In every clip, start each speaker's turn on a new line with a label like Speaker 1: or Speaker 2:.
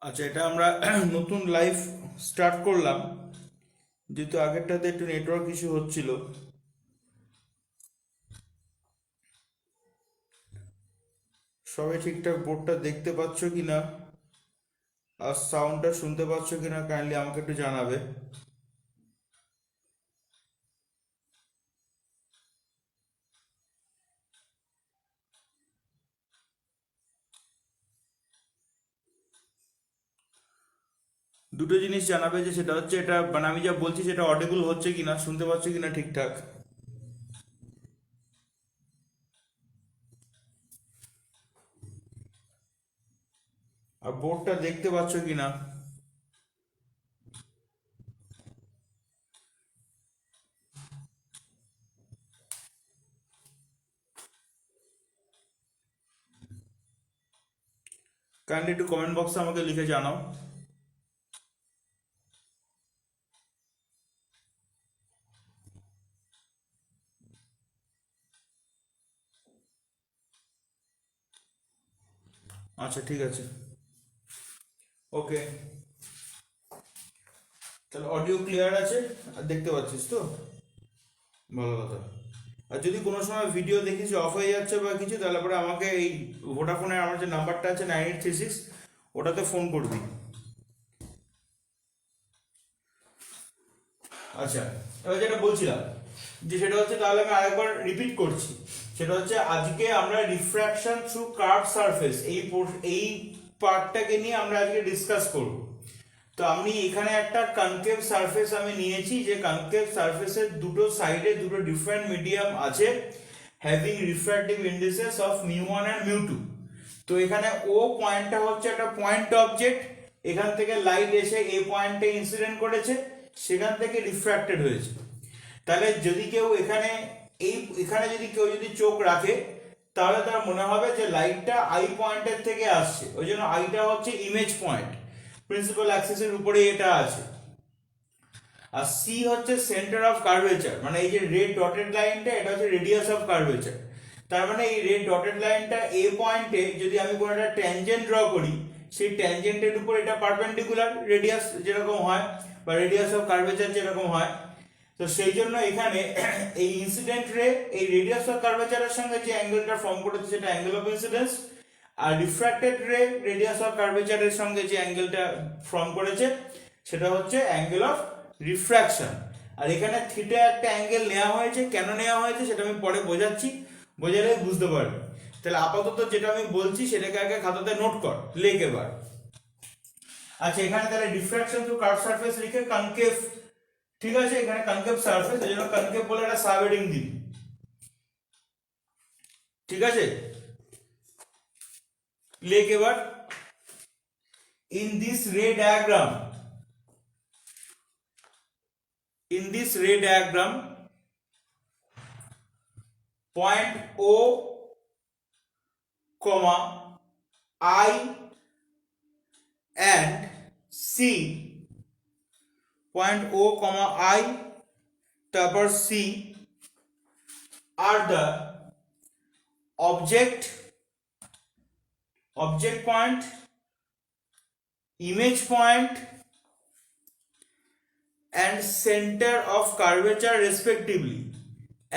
Speaker 1: আচ্ছা, এটা আমরা নতুন লাইভ স্টার্ট করলাম, যেহেতু আগেরটাতে একটু নেটওয়ার্ক ইস্যু হচ্ছিল। সবাই ঠিকঠাক বোর্ডটা দেখতে পাচ্ছ কিনা আর সাউন্ডটা শুনতে পাচ্ছ কিনা কাইন্ডলি আমাকে একটু জানাবে। দুটো জিনিস জানাবে, যে সেটা হচ্ছে এটা মানে আমি যা বলছি সেটা অডিবল হচ্ছে কিনা, শুনতে পাচ্ছ কিনা ঠিকঠাক। আর বোর্ডটা দেখতে পাচ্ছ কিনা। কাইন্ডলি একটু কমেন্ট বক্সে আমাকে লিখে জানাও। আচ্ছা, ঠিক আছে, ওকে। তাহলে অডিও ক্লিয়ার আছে আর দেখতে পাচ্ছিস তো? ভালো কথা। আর যদি কোনো সময় ভিডিও দেখিস অফ হয়ে যাচ্ছে বা কিছু, তাহলে পরে আমাকে এই ভোডাফোনের আমার যে নাম্বারটা আছে 9836, ওটাতে ফোন করবি। আচ্ছা, এবার যেটা বলছিলাম, যে সেটা হচ্ছে, তাহলে আমি আরেকবার রিপিট করছি। সেটা হচ্ছে আজকে আমরা রিফ্র্যাকশন থ্রু কার্ভ সারফেস এই পার্টটাকে নিয়ে আমরা আজকে ডিসকাস করব। তো আমি এখানে একটা কনকেভ সারফেস আমি নিয়েছি, যে কনকেভ সারফেসের দুটো সাইডে দুটো ডিফারেন্ট মিডিয়াম আছে, having refractive indices of μ1 and μ2। তো এখানে ও পয়েন্টটা হচ্ছে একটা পয়েন্ট অবজেক্ট, এখান থেকে লাইট এসে এ পয়েন্টে ইনসিডেন্ট করেছে, সেখান থেকে রিফ্র্যাক্টেড হয়েছে। তাহলে যদি কেউ এখানে যদি কেউ চোখ রাখে, তাহলে তার মনে হবে যে লাইটটা আই পয়েন্টের থেকে আসছে, ওই জন্য আইটা হচ্ছে ইমেজ পয়েন্ট, প্রিন্সিপাল অ্যাক্সিসের উপরে এটা আছে। আর সি হচ্ছে সেন্টার অফ কার্ভেচার, মানে এই যে রেড ডটেড লাইনটা, এটা হচ্ছে রেডিয়াস অফ কার্ভেচার। তার মানে এই রেড ডটেড লাইনটা এ পয়েন্টে যদি আমি কোনো একটা ট্যানজেন্ট ড্র করি, সেই ট্যানজেন্টের উপর এটা পারপেন্ডিকুলার রেডিয়াস যেরকম হয়, বা রেডিয়াস অফ কার্ভেচার যেরকম হয়। তো সেই জন্য এখানে এই ইনসিডেন্ট রে এই রেডিয়াস অফ কার্ভেচারের সঙ্গে যে অ্যাঙ্গেলটা ফর্ম করেছে সেটা অ্যাঙ্গেল অফ ইনসিডেন্স, আর রিফ্র্যাক্টেড রে রেডিয়াস অফ কার্ভেচারের সঙ্গে যে অ্যাঙ্গেলটা ফর্ম করেছে সেটা হচ্ছে অ্যাঙ্গেল অফ রিফ্র্যাকশন। আর এখানে থিটা একটা অ্যাঙ্গেল নেওয়া হয়েছে, কেন নেওয়া হয়েছে সেটা আমি পরে বোঝাচ্ছি, বোঝালে বুঝতে পারবে। তাহলে আপাতত যেটা আমি বলছি সেটাকে আগে খাতাতে নোট কর, লেখ এবার। আচ্ছা, এখানে তাহলে ডিফ্রাকশন থ্রু কার্ভ সারফেস লিখে কনকেভ, ঠিক আছে, এখানে কনকেভ সারফেস, এই জন্য কনকেভ বলে একটা সাব হেডিং দিবি, ঠিক আছে। লেখ এবার, ইন দিস রে diagram, in this ray diagram, point O, comma I and C, point O, comma I তারপর C are the object point, image point and center of curvature respectively,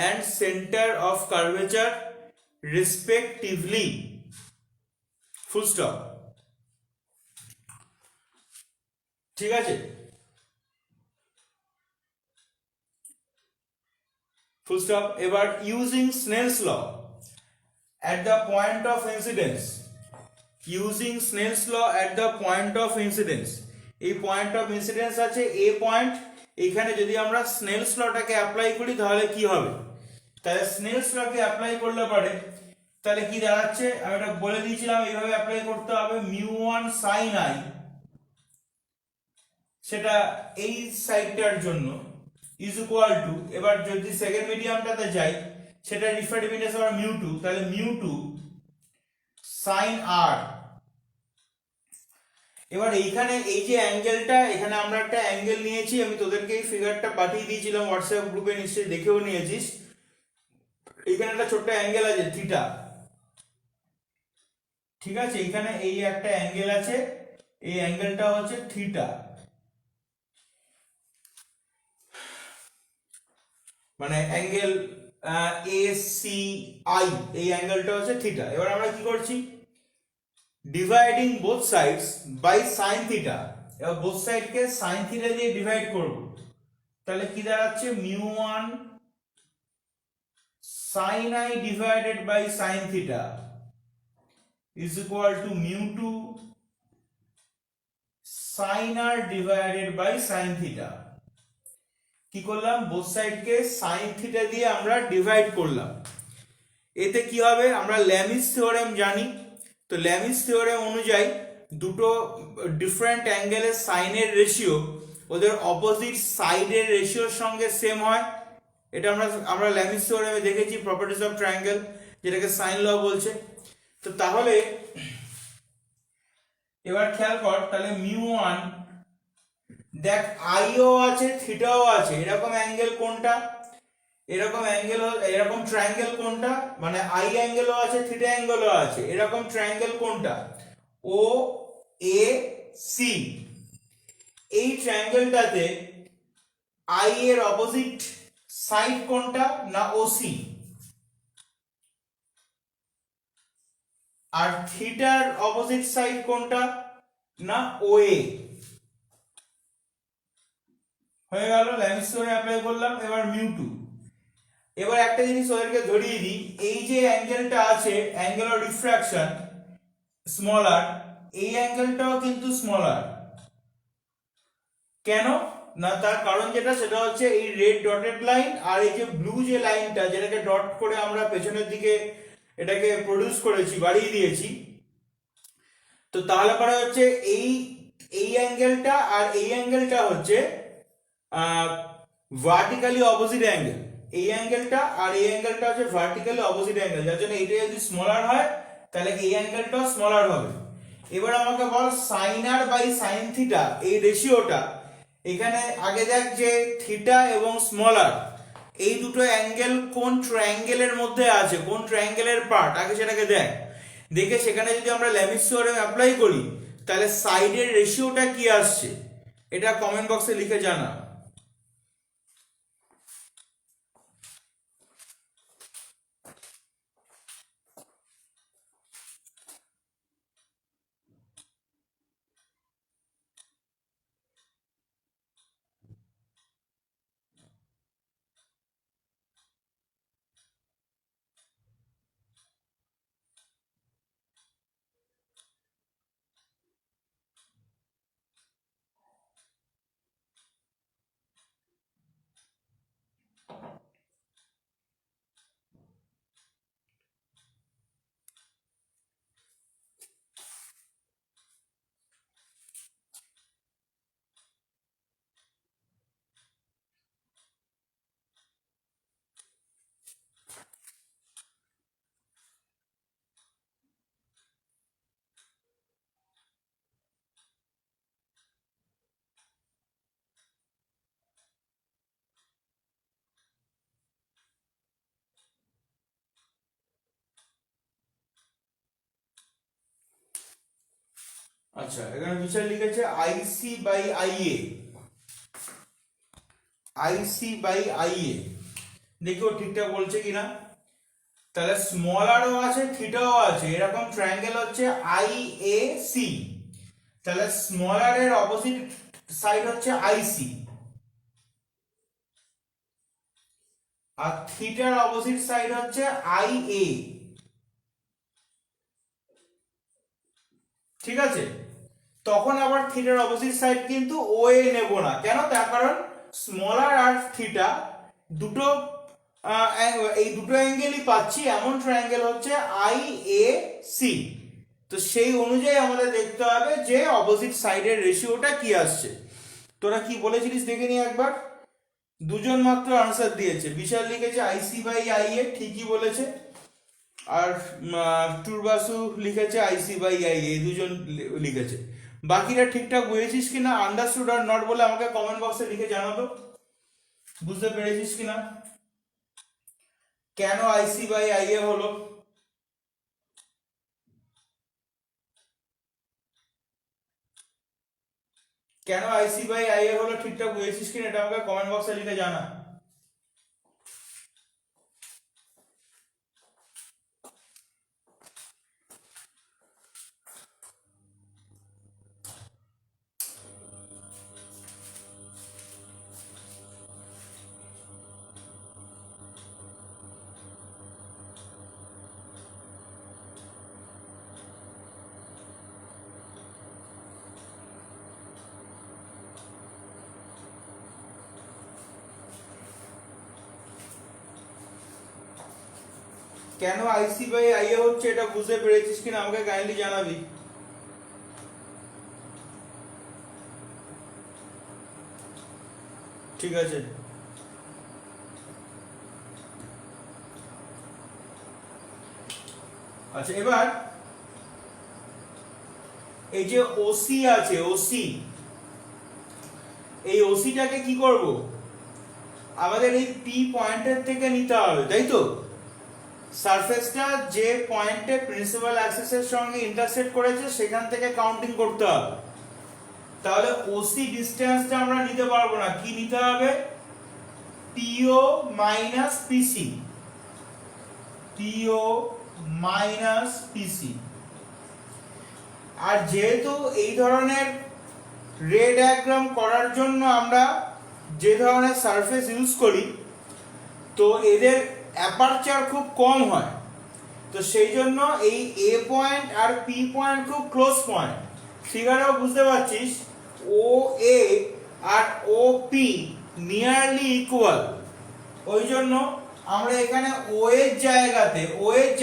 Speaker 1: and center of curvature respectively, full stop, ঠিক আছে, full stop। এবার using Snell's law at the point of incidence, using Snell's law at the point of incidence, এই point of incidence আছে এ point, এখানে যদি আমরা snails লটাকে apply করি তাহলে কি হবে, তাহলে স্নেলস লকে অ্যাপ্লাই করলে পারে, তাহলে কি দাঁড়াচ্ছে, আমি এটা বলে দিয়েছিলাম এইভাবে অ্যাপ্লাই করতে হবে, μ1 sin i, সেটা এই সাইডটার জন্য ইজ ইকুয়াল টু, এবার যদি সেকেন্ড মিডিয়ামটাতে যাই সেটা রিফ্র্যাক্টিভ ইন্ডেক্স আমার μ2, তাহলে μ2 sin r। এবার এইখানে এই যে অ্যাঙ্গেলটা, এখানে আমরা একটা অ্যাঙ্গেল নিয়েছি, আমি তোদেরকে এই ফিগারটা পাঠিয়ে দিয়েছিলাম হোয়াটসঅ্যাপ গ্রুপে, নিশ্চয়ই দেখেও নিয়েছিস। এখানে একটা ছোট্ট অ্যাঙ্গেল আছে থিটা, ঠিক আছে, এখানে এই একটা অ্যাঙ্গেল আছে, এই অ্যাঙ্গেলটা হচ্ছে থিটা, মানে অ্যাঙ্গেল ACI, এই অ্যাঙ্গেলটা হচ্ছে থিটা। এবার আমরা কি করছি, dividing both sides by sine theta. এবার বোথ সাইডকে সাইন থিটা দিয়ে ডিভাইড করব, তাহলে কি দাঁড়াচ্ছে, μ1 sin I divided by sin theta is equal to μ2 sin R divided by sin theta। কি করলাম, বোথ সাইডকে sin থিটা দিয়ে আমরা ডিভাইড করলাম। এতে কি হবে, আমরা ল্যামিস থিওরেম জানি, তো ল্যামিস থিওরেম অনুযায়ী দুটো ডিফারেন্ট অ্যাঙ্গেলের সাইনের রেশিও ওদের অপোজিট সাইডের রেশিওর সঙ্গে সেম হয়। এটা আমরা ল্যামিস থিওরেমে দেখেছি, প্রপার্টিজ অফ ট্রায়াঙ্গেল, যেটাকে সাইন ল বলছে। তো তাহলে এবার খেয়াল কর, তাহলে μ1, দেখ আইও আছে থিটাও আছে, এরকম অ্যাঙ্গেল কোনটা, এরকম অ্যাঙ্গেল, এরকম ট্রায়াঙ্গেল কোনটা, মানে আই অ্যাঙ্গেলও আছে থিটা অ্যাঙ্গেলও আছে, এরকম ট্রায়াঙ্গেল কোনটা, ও এ সি। এই ট্রায়াঙ্গেলটাতে আই এর অপোজিট সাইড কোনটা না ওসি, আর থিটার অপোজিট সাইড কোনটা না ওএ। হয়ে গেল, ল্যামিস থিওরেম অ্যাপ্লাই করলাম। এবার μ2, এবার একটা জিনিস ওদেরকে ধরিয়ে দিই, এই যে অ্যাঙ্গেলটা আছে অ্যাঙ্গেল অফ রিফ্র্যাকশন স্মল আর, এই অ্যাঙ্গেলটাও কিন্তু স্মল আর। কেন না, তার কারণ যেটা সেটা হচ্ছে এই রেড ডটেড লাইন আর এই যে ব্লু যে লাইনটা, যেটাকে ডট করে আমরা পেছনের দিকে এটাকে প্রডিউস করেছি, বাড়িয়ে দিয়েছি। তো তাহলে পরে হচ্ছে এই এই অ্যাঙ্গেলটা আর এই অ্যাঙ্গেলটা হচ্ছে ভার্টিক্যালি অপোজিট অ্যাঙ্গেল। এই অ্যাঙ্গেলটা আর এই অ্যাঙ্গেলটা হচ্ছে ভার্টিক্যালি অপোজিট অ্যাঙ্গেল, যার জন্য এটা যদি স্মলার হয় তাহলে এই অ্যাঙ্গেলটাও স্মলার হবে। এবার আমাকে বল sine R by sine theta, এই রেশিওটা এখানে আগে দেখ যে থিটা এবং স্মলার এই দুটো অ্যাঙ্গেল কোন ট্রায়াঙ্গেলের মধ্যে আছে, কোন ট্রায়াঙ্গেলের পার্ট, আগে সেটাকে দেখ। দেখে সেখানে যদি আমরা ল্যামিস থিওরেম অ্যাপ্লাই করি তাহলে সাইডের রেশিওটা কি আসছে, এটা কমেন্ট বক্সে লিখে জানা। আচ্ছা, এখানে বিচার লিখেছে IC by IA, IC by IA, দেখি ও ঠিকঠাক বলছে কিনা। তাহলে স্মল আরও আছে থিটাও আছে, এরকম ট্রায়াঙ্গেল হচ্ছে আই এ সি, তাহলে স্মল আর এর অপোজিট সাইড হচ্ছে আইসি, আর থিটার অপোজিট সাইড হচ্ছে আই এ। ঠিক আছে, তখন আবার থিটার অপোজিট সাইড কিন্তু ও এ নেব না, কেন, তার কারণ স্মলার আর থিটা দুটো এই দুটো অ্যাঙ্গেলই পাচ্ছি, এমন ট্রায়াঙ্গেল হচ্ছে আই এ সি। তো সেই অনুযায়ী আমাদের দেখতে হবে যে অপোজিট সাইডের রেশিওটা কি আসছে। তোরা কি বলেছিলিস দেখে নি একবার। দুজন মাত্র আনসার দিয়েছে, বিশাল লিখেছে আইসি বাই আই এ, ঠিকই বলেছে, আর টুরবাসু লিখেছে আইসি বাই আই, এই দুজন লিখেছে। বাকিরা ঠিকঠাক বুঝেছিস কিনা, আন্ডারস্টুড আর নট বলে আমাকে কমেন্ট বক্সে লিখে জানাতো, বুঝতে পেরেছিস কিনা কেন আইসি বাই আই এ হলো। কেন আইসি বাই আই এ হলো ঠিকঠাক বুঝেছিস কিনা এটা আমাকে কমেন্ট বক্সে লিখে জানা। কেন আইসি বাই আই এ হচ্ছে এটা বুঝতে পেরেছিস কিনা আমাকে কাইন্ডলি জানাবি। ঠিক আছে, আচ্ছা এবার এই যে ওসি আছে, ওসি, এই ওসিটাকে কি করব, আমাদের এই পি পয়েন্টের থেকে নিতে হবে, তাই তো? সারফেসটা যে পয়েন্টে প্রিন্সিপাল অ্যাক্সিসের সঙ্গে ইন্টারসেক্ট করেছে সেখান থেকে কাউন্টিং করতে হবে। তাহলে ওসি ডিসটেন্সটা আমরা নিতে পারবো না, কি নিতে হবে? পিও মাইনাস পিসি, পিও মাইনাস পিসি। আর যেহেতু এই ধরনের রে ডায়াগ্রাম করার জন্য আমরা যে ধরনের সারফেস ইউজ করি তো এদের অ্যাপারচার খুব কম হয়, তো সেই জন্য এই এ পয়েন্ট আর পি পয়েন্ট খুব ক্লোজ পয়েন্ট। ফিগারেও বুঝতে পারছিস ও এ আর ও পি নিয়ারলি ইকুয়াল, ওই জন্য আমরা এখানে ও এর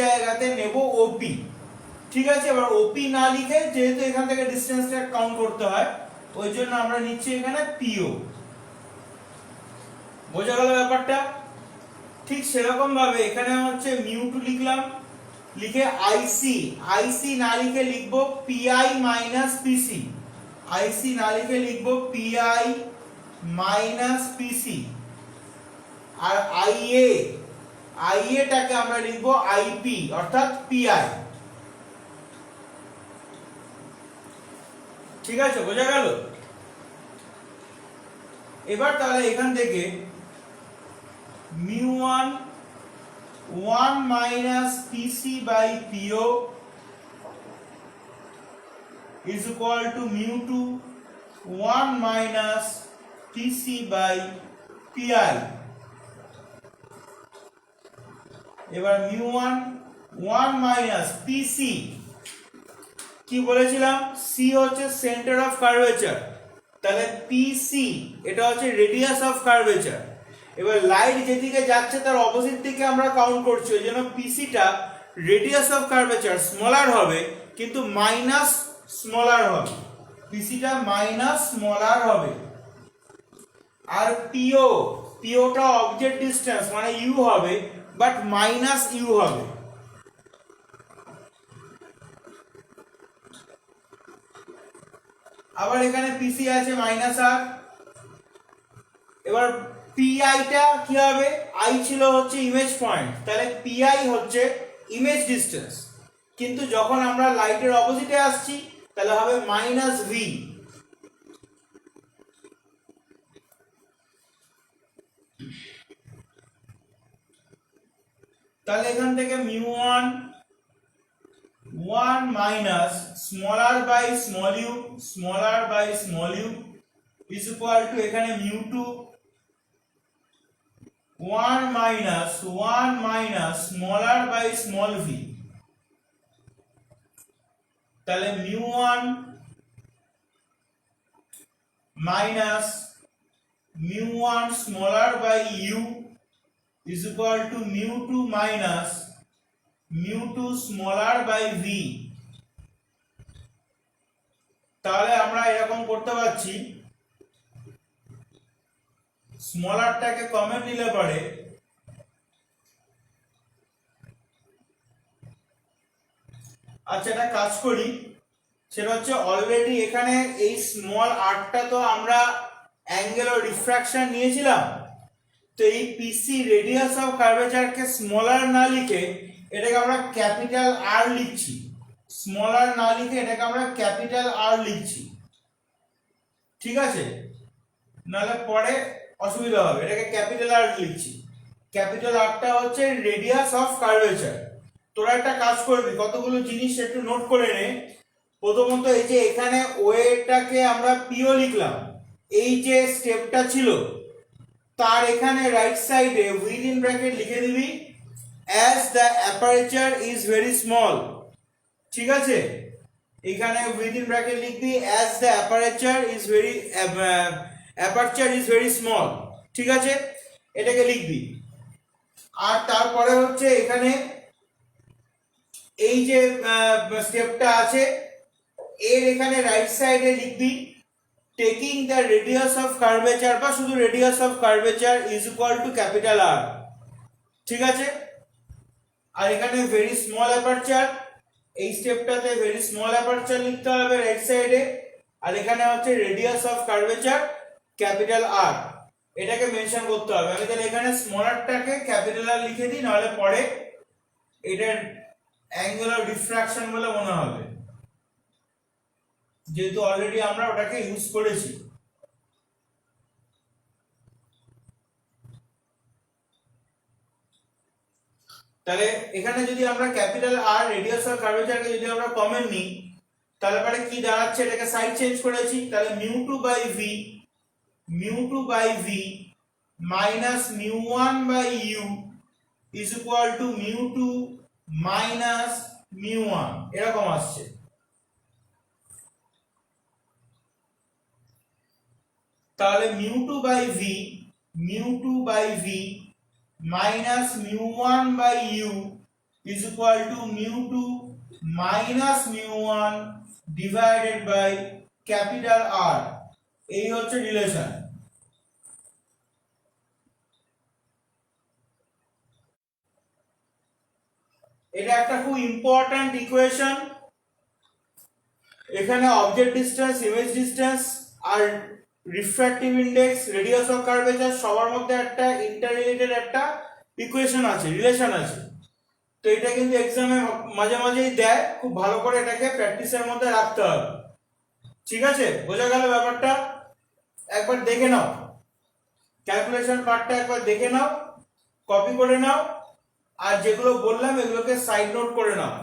Speaker 1: জায়গাতে নেব ওপি। ঠিক আছে, এবার ওপি না লিখে যেহেতু এখান থেকে ডিসটেন্সটা কাউন্ট করতে হয় ওই জন্য আমরা নিচ্ছি এখানে পিও। বোঝা গেল ব্যাপারটা? ঠিক সেরকম ভাবে এখানে হচ্ছে মিউ2 লিখলাম, লিখে আইসি, আইসি না লিখে লিখবো পিআই মাইনাস পিসি, আইসি না লিখে লিখবো পিআই মাইনাস পিসি। আর আইএ, আইএটাকে আমরা লিখবো আইপি অর্থাৎ পিআই। ঠিক আছে, বোঝা গেল? এবার তাহলে এখান থেকে mu1 1 minus pc by po is equal to mu2 1 minus pc by pi। এবার mu1 1 minus pc কি বলেছিলাম, c হচ্ছে সেন্টার অফ কার্ভেচার, তাহলে pc এটা হচ্ছে রেডিয়াস অফ কার্ভেচার। এবার লাইট যেদিকে যাচ্ছে তার অপোজিট দিকে আমরা কাউন্ট করছি, ওই জন্য পিসিটা রেডিয়াস অফ কার্ভেচার স্মলার হবে কিন্তু মাইনাস স্মলার হবে, পিসিটা মাইনাস স্মলার হবে। আর পিও, পিওটা অবজেক্ট ডিসটেন্স মানে ইউ হবে বাট মাইনাস ইউ হবে। আবার এখানে পিসি আছে মাইনাস আর। এবার পিআইটা কি হবে, আই ছিল হচ্ছে ইমেজ পয়েন্ট, তাহলে পিআই হচ্ছে ইমেজ ডিসটেন্স, কিন্তু যখন আমরা লাইটের অপোজিটে আসছি তাহলে হবে মাইনাস ভি। তাহলে এখান থেকে mu1 1 minus smaller by small u is equal to এখানে mu2 1 minus smaller by small v, তাহলে mu1 minus mu1 smaller by u is equal to mu2 minus mu2 smaller by v। তাহলে আমরা এরকম করতে পারছি, স্মলারটাকে কমন নিলে পরে আচ্ছা একটা কাজ করি, সেটা হচ্ছে অলরেডি এখানে এই স্মল আরটা তো আমরা অ্যাঙ্গেল অফ রিফ্র্যাকশন নিয়েছিলাম, তো এই পিসি রেডিয়াস অফ কার্ভেচারকে স্মলার না লিখে এটাকে আমরা ক্যাপিটাল আর লিখছি, স্মলার না লিখে এটাকে আমরা ক্যাপিটাল আর লিখছি। ঠিক আছে, নাহলে পরে অসুবিধা হবে। এটাকে ক্যাপিটাল আর লিখছি, ক্যাপিটাল আরটা হচ্ছে রেডিয়াস অফ কার্ভেচার। তোরা একটা কাজ করবি, কতগুলো জিনিস একটু নোট করে নে। প্রথমত এই যে এখানে ওয়েটাকে আমরা পিও লিখলাম, এই যে স্টেপটা ছিল তার এখানে রাইট সাইডে উইদিন ব্র্যাকেট লিখে দিবি as the aperture is very small. ঠিক আছে, এখানে উইদিন ব্র্যাকেট লিখবি as the aperture is very small. ঠিক আছে, এটাকে লিখবি। আর তারপরে হচ্ছে এখানে এই যে স্টেপটা আছে এর এখানে রাইট সাইডে লিখবি taking the radius of curvature, বা শুধু radius of curvature is equal to capital R. ঠিক আছে, আর এখানে ভেরি স্মল অ্যাপারচার, এই স্টেপটাতে ভেরি স্মল অ্যাপারচার লিখতে হবে রাইট সাইডে, আর এখানে হচ্ছে radius of curvature capital R, এটাকে মেনশন করতে হবে। আমি তাহলে এখানে স্মলারটাকে ক্যাপিটাল আর লিখে দিই, নাহলে পরে এটার অ্যাঙ্গেল অফ ডিফ্রাকশন বলে মনে হবে, যেহেতু অলরেডি আমরা ওটাকে ইউজ করেছি। তাহলে এখানে যদি আমরা ক্যাপিটাল আর রেডিয়াস অফ কার্ভেচারকে যদি আমরা কমন নিই, তাহলে পরে কি দাঁড়াচ্ছে, এটাকে সাইড চেঞ্জ করেছি, তাহলে mu two by V minus mu one by you is equal to mu two minus mu one, এরকম আসছে। তাহলে mu two by V minus mu one by you is equal to mu two minus mu one divided by capital R. এই হচ্ছে relation. এটা একটা খুব important equation. এখানে object distance, image distance আর refractive index, radius of curvature সবার মধ্যে একটা ইন্টাররিলেটেড একটা ইকুয়েশন আছে, রিলেশন আছে। তো এটা কিন্তু এক্সামে মাঝে মাঝেই দেয়, খুব ভালো করে এটাকে প্র্যাকটিসের মধ্যে রাখতে হবে। ঠিক আছে, বোঝা গেল ব্যাপারটা? একবার দেখে নাও, ক্যালকুলেশন পার্টটা একবার দেখে নাও, কপি করে নাও, আর যেগুলো বললাম এগুলোকে সাইড নোট করে নাও।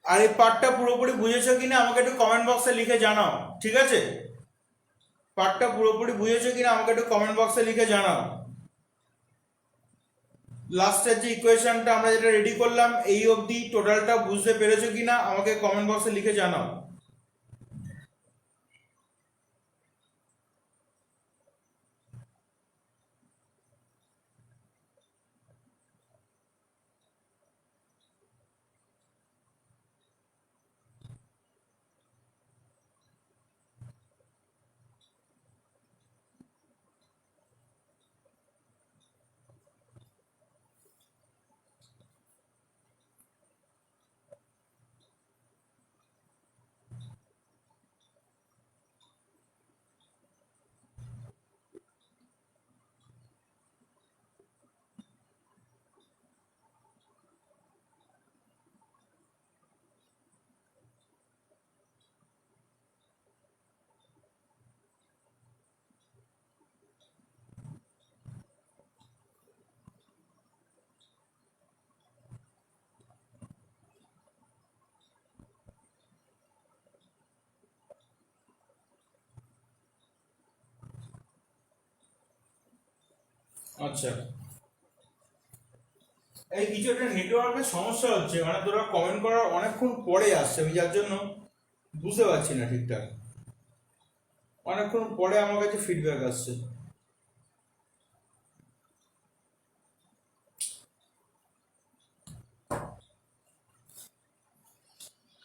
Speaker 1: আর এই পার্টটা পুরোপুরি বুঝেছো কিনা আমাকে একটু কমেন্ট বক্সে লিখে জানাও। ঠিক আছে, পার্টটা পুরোপুরি বুঝেছো কিনা আমাকে একটু কমেন্ট বক্সে লিখে জানাও। লাস্টের যে ইকুয়েশনটা আমরা যেটা রেডি করলাম এই অবধি টোটালটা বুঝতে পেরেছো কিনা আমাকে কমেন্ট বক্সে লিখে জানাও। আচ্ছা, এই কিছু একটা নেটওয়ার্কের সমস্যা হচ্ছে, মানে তোরা কমেন্ট করার অনেকক্ষণ পরে আসছে, আমি যার জন্য বুঝতে পারছি না ঠিকঠাক। অনেকক্ষণ পরে আমার কাছে ফিডব্যাক আসছে।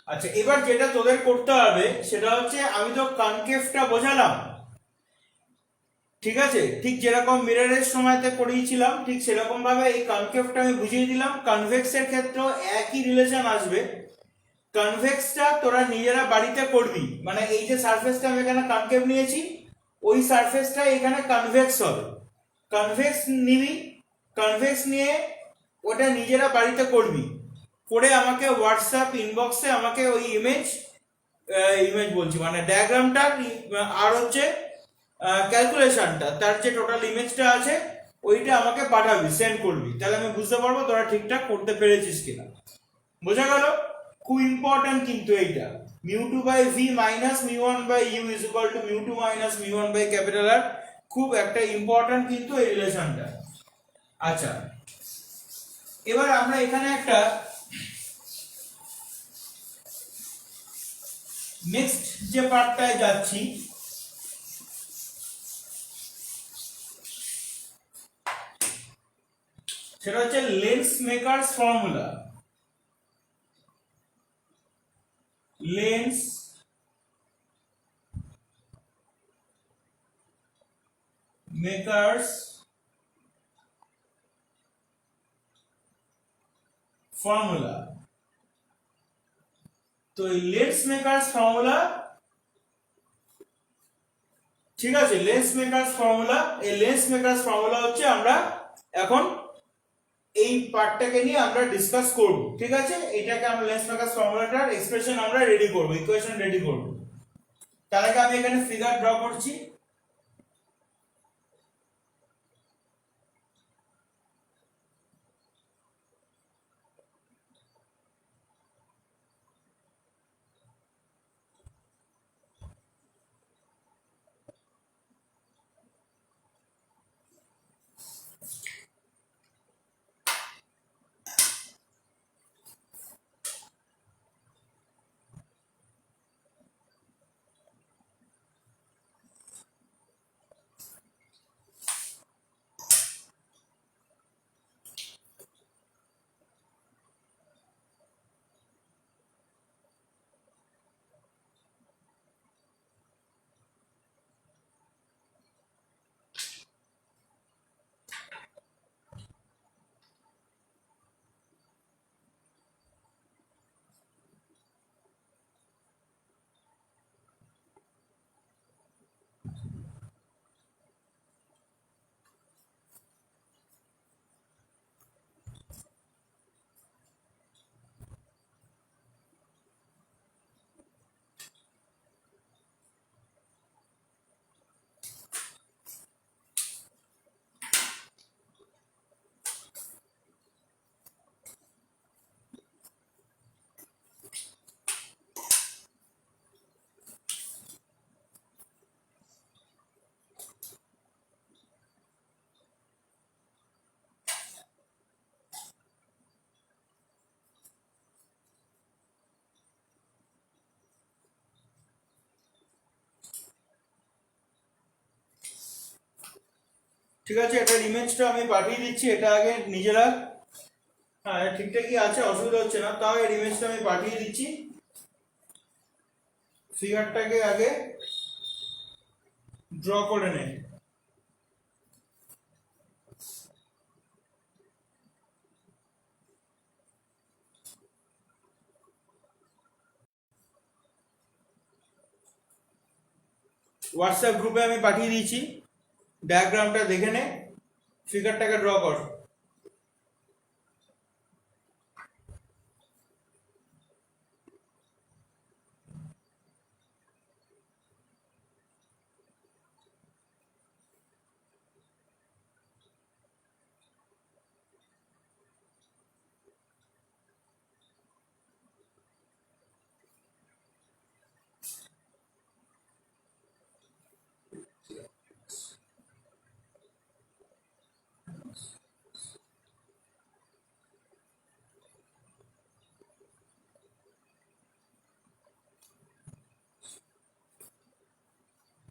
Speaker 1: আচ্ছা, এবার যেটা তোদের করতে হবে সেটা হচ্ছে, আমি তো কনকেভটা বোঝালাম, ঠিক আছে, ঠিক যেরকম মিররের সময়তে করিয়েছিলাম ঠিক সেরকম ভাবে এই কনকেভটা আমি বুঝিয়ে দিলাম। কনভেক্সের ক্ষেত্রেও একই রিলেশন আসবে। কনভেক্সটা তোরা নিজেরা বাড়িতে করবি, মানে এই যে সারফেসটা আমি এখানে কনকেভ নিয়েছি, ওই সারফেসটা এখানে কনভেক্স হবে। কনভেক্স নিবি, কনভেক্স নিয়ে ওটা নিজেরা বাড়িতে করবি, করে আমাকে হোয়াটসঅ্যাপ ইনবক্সে আমাকে ওই ইমেজ বলছি মানে ডায়াগ্রামটা আর হচ্ছে ক্যালকুলেশনটা, তার যে টোটাল ইমেজটা আছে ওইটা আমাকে পাঠাবি, সেন্ড করবি, তাহলে আমি বুঝতে পারবো তোরা ঠিকঠাক করতে পেরেছিস কিনা। বোঝা গেল? খুব ইম্পর্টেন্ট কিন্তু এইটা, mu2 by V minus mu1 by you is equal to mu2 minus mu1 by capital R, খুব একটা ইম্পর্টেন্ট কিন্তু এই রিলেশনটা। আচ্ছা, এবার আমরা এখানে একটা নেক্সট যে পার্টটায় যাচ্ছি, সেটা হচ্ছে lens makers formula. Lens makers formula. তো এই লেন্স মেকারস ফর্মুলা, ঠিক আছে, লেন্স মেকারস ফর্মুলা, এই লেন্স মেকারস ফর্মুলা হচ্ছে আমরা এখন এই পার্টটাকে নিয়ে আমরা ডিসকাস করব, ঠিক আছে। এটাকে আমরা লেন্স মেকারস ফর্মুলাটার এক্সপ্রেশন আমরা রেডি করব, ইকুয়েশন রেডি করব। তার আগে আমি এখানে ফিগার ড্র করছি। ঠিক আছে, এটার ইমেজটা আমি পাঠিয়ে দিচ্ছি, এটা আগে নিজেরা, হ্যাঁ ঠিকঠাকই আছে, অসুবিধা হচ্ছে না, তাও এর ইমেজটা আমি পাঠিয়ে দিচ্ছি। ফিগারটাকে আগে ড্র করে নে। হোয়াটসঅ্যাপ গ্রুপে আমি পাঠিয়ে দিয়েছি, ডায়াগ্রামটা দেখে নে, ফিগারটাকে ড্র কর।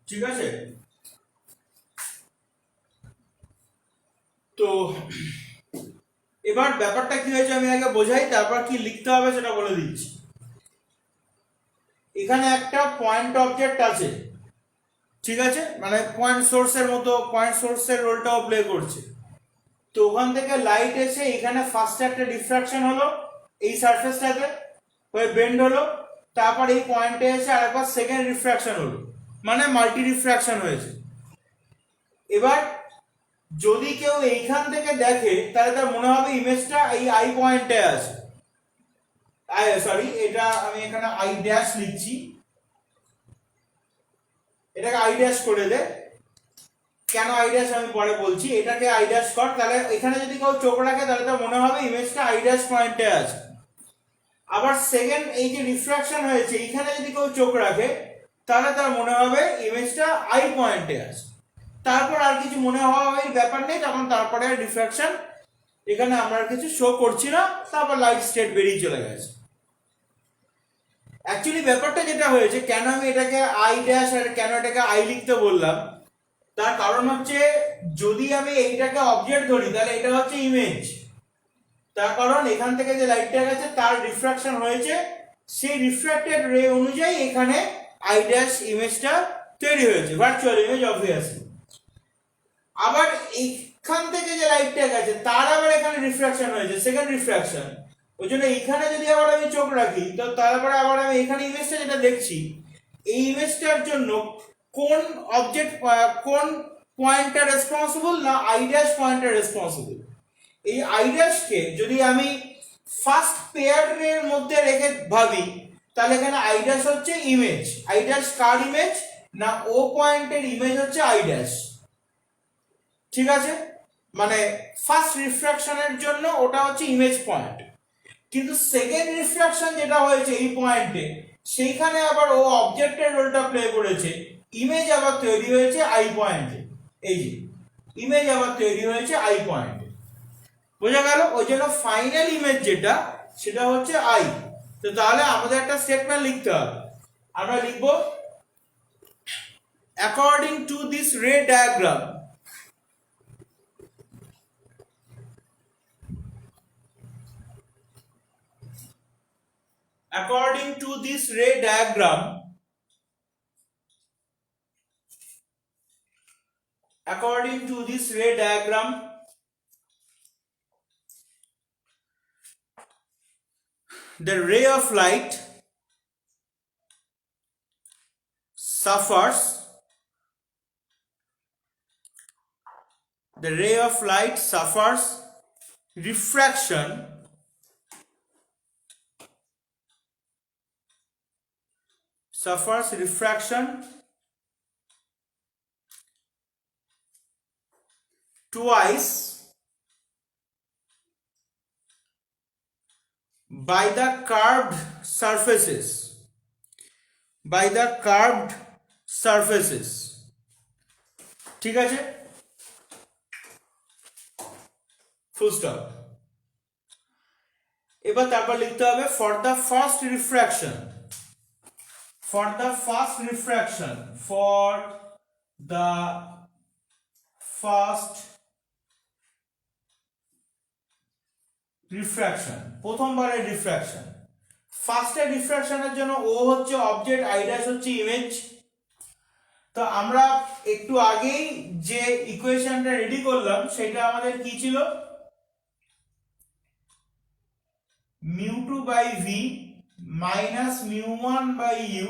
Speaker 1: ঠিক আছে, তো এবার ব্যাপারটা কি হয়েছে আমি আগে বোঝাই, তারপর কি লিখতে হবে সেটা বলে দিচ্ছি। এখানে একটা পয়েন্ট অবজেক্ট আছে, ঠিক আছে, মানে পয়েন্ট সোর্সের মতো, পয়েন্ট সোর্সের রোলটাও প্লে করছে। তো ওখান থেকে লাইট এসে এখানে ফার্স্টে একটা ডিফ্রাকশন হলো এই সারফেসটাতে, হয়ে বেন্ড হলো, তারপর এই পয়েন্টে এসে আরেকবার সেকেন্ড রিফ্রাকশন হলো, মানে মাল্টি রিফ্রাকশন হয়েছে। এবার যদি কেউ এইখান থেকে দেখে তাহলে তার মনে হবে ইমেজটা এই আই পয়েন্টে আছে, সরি এটা আমি এখানে আই ড্যাশ লিখছি, এটাকে আই ড্যাশ করে দে, কেন আই ড্যাশ আমি পরে বলছি, এটাকে আই ড্যাশ কর, তাহলে এখানে যদি কেউ চোখ রাখে তাহলে তার মনে হবে ইমেজটা আই ড্যাশ পয়েন্টে আছে। আবার সেকেন্ড এই যে রিফ্রাকশন হয়েছে এইখানে যদি কেউ চোখ রাখে তাহলে তার মনে হবে ইমেজটা আই পয়েন্টে আছে। তারপর আর কিছু মনে হওয়ার ব্যাপার নেই, তখন তারপরে রিফ্রাকশন এখানে আমরা কিছু শো করছি না, তারপর লাইট স্টেট বেরিয়ে চলে গেছে। অ্যাকচুয়ালি ব্যাপারটা যেটা হয়েছে, কেন আমি এটাকে আই ড্যাশ আর কেন এটাকে আই লিখতে বললাম, তার কারণ হচ্ছে যদি আমি এইটাকে অবজেক্ট ধরি তাহলে এটা হচ্ছে ইমেজ, তার কারণ এখান থেকে যে লাইটটা গেছে তার রিফ্রাকশন হয়েছে, সেই রিফ্র্যাক্টেড রে অনুযায়ী এখানে আই ড্যাশ ইমেজটা তৈরি হয়েছে, ভার্চুয়াল ইমেজ অবভিয়াসলি। আবার এইখান থেকে যে লাইটটা গেছে তার আবার এখানে রিফ্রাকশন হয়েছে, সেকেন্ড রিফ্রাকশন, ওই জন্য এইখানে যদি আবার আমি চোখ রাখি তো তারপরে আবার আমি এখানে ইমেজটা যেটা দেখছি, এই ইমেজটার জন্য কোন অবজেক্ট, কোন পয়েন্টটা রেসপন্সিবল, না আই ড্যাশ পয়েন্টটা রেসপন্সিবল। এই আই ড্যাশকে যদি আমি ফার্স্ট পেয়ারের মধ্যে রেখে ভাবি তাহলে এখানে আই ড্যাশ হচ্ছে image, I dash car image, না ও পয়েন্টের ইমেজ হচ্ছে আই ড্যাশ, ঠিক আছে, মানে ফার্স্ট রিফ্রাকশনের জন্য ওটা হচ্ছে ইমেজ পয়েন্ট। কিন্তু সেকেন্ড রিফ্রাকশন যেটা হয়েছে এই পয়েন্টে, সেইখানে আবার ও অবজেক্টের রোলটা প্লে করেছে, ইমেজ আবার তৈরি হয়েছে আই পয়েন্টে, এই যে ইমেজ আবার তৈরি হয়েছে আই পয়েন্টে, বোঝা গেল? ওই জন্য ফাইনাল ইমেজ যেটা সেটা হচ্ছে আই। তো তাহলে আমাদের একটা স্টেটমেন্ট লিখতে হবে, আমরা লিখব অ্যাকর্ডিং টু দিস রে diagram, according to this ray diagram, according to this ray diagram, the ray of light suffers, the ray of light suffers refraction twice by the curved surfaces, by the curved surfaces, ঠিক আছে, full stop. এবার তারপর লিখতে হবে for the first refraction, for the first refraction, for the first refraction, প্রথমবারের refraction, ফার্স্টের রিফ্রাকশনের জন্য ও হচ্ছে অবজেক্ট, আই ড্যাশ হচ্ছে ইমেজ। তো আমরা একটু আগেই যে ইকুয়েশনটা রেডি করলাম সেটা আমাদের কি ছিল, μ2 by v minus μ1 by u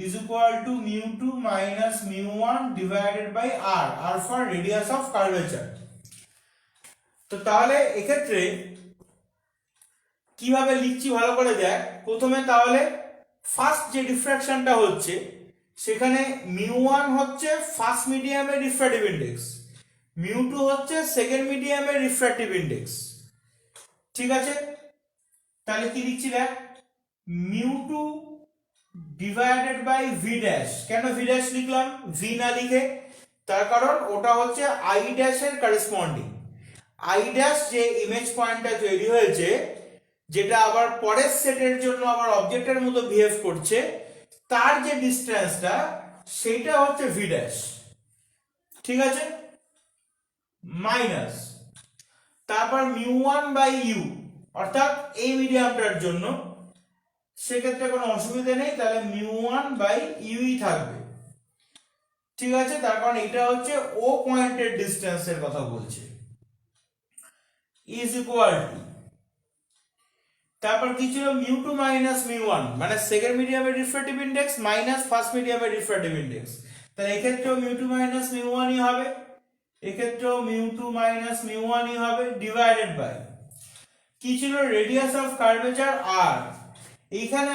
Speaker 1: is equal to μ2 minus μ1 divided by r for radius of curvature। তো তাহলে এক্ষেত্রে কিভাবে লিখছি ভালো করে দেখ। প্রথমে তাহলে ফার্স্ট যে ডিফ্রাকশনটা হচ্ছে সেখানে μ1 হচ্ছে ফার্স্ট মিডিয়ামের রিফ্র্যাক্টিভ ইনডেক্স, μ2 হচ্ছে সেকেন্ড মিডিয়ামের রিফ্র্যাক্টিভ ইনডেক্স, ঠিক আছে। তাহলে কি লিখছি দেখ, μ2 ডিভাইডেড বাই ভি ড্যাশ। কেন ভি ড্যাশ লিখলাম ভি না লিখে? তার কারণ ওটা হচ্ছে আই ড্যাশের করেসপন্ডিং। আই ড্যাশ যে ইমেজ পয়েন্টটা তৈরি হয়েছে, যেটা আবার পরের সেটের জন্য আবার অবজেক্টের মতো বিহেভ করছে, তার যে ডিসটেন্সটা সেটা হচ্ছে ভি ড্যাশ, ঠিক আছে, মাইনাস তারপর μ1 বাই ইউ, অর্থাৎ এই মিডিয়ামটার জন্য সেক্ষেত্রে কোনো অসুবিধা নেই, তাহলে μ1/u থাকবে। ঠিক আছে, তার কারণ এটা হচ্ছে ও পয়েন্টের ডিস্টেন্সের কথা বলছে, ইজ ইকুয়াল টু, তারপর কি ছিল μ2 মাইনাস μ1, মানে সেকেন্ড মিডিয়ামের রিফ্র্যাক্টিভ ইনডেক্স মাইনাস ফার্স্ট মিডিয়ামের রিফ্র্যাক্টিভ ইনডেক্স, তাহলে এক্ষেত্রেও μ2 মাইনাস μ1 ই হবে, এক্ষেত্রেও μ2 মাইনাস μ1 ই হবে, ডিভাইডেড বাই কি ছিল রেডিয়াস অফ কার্ভেচার r। এইখানে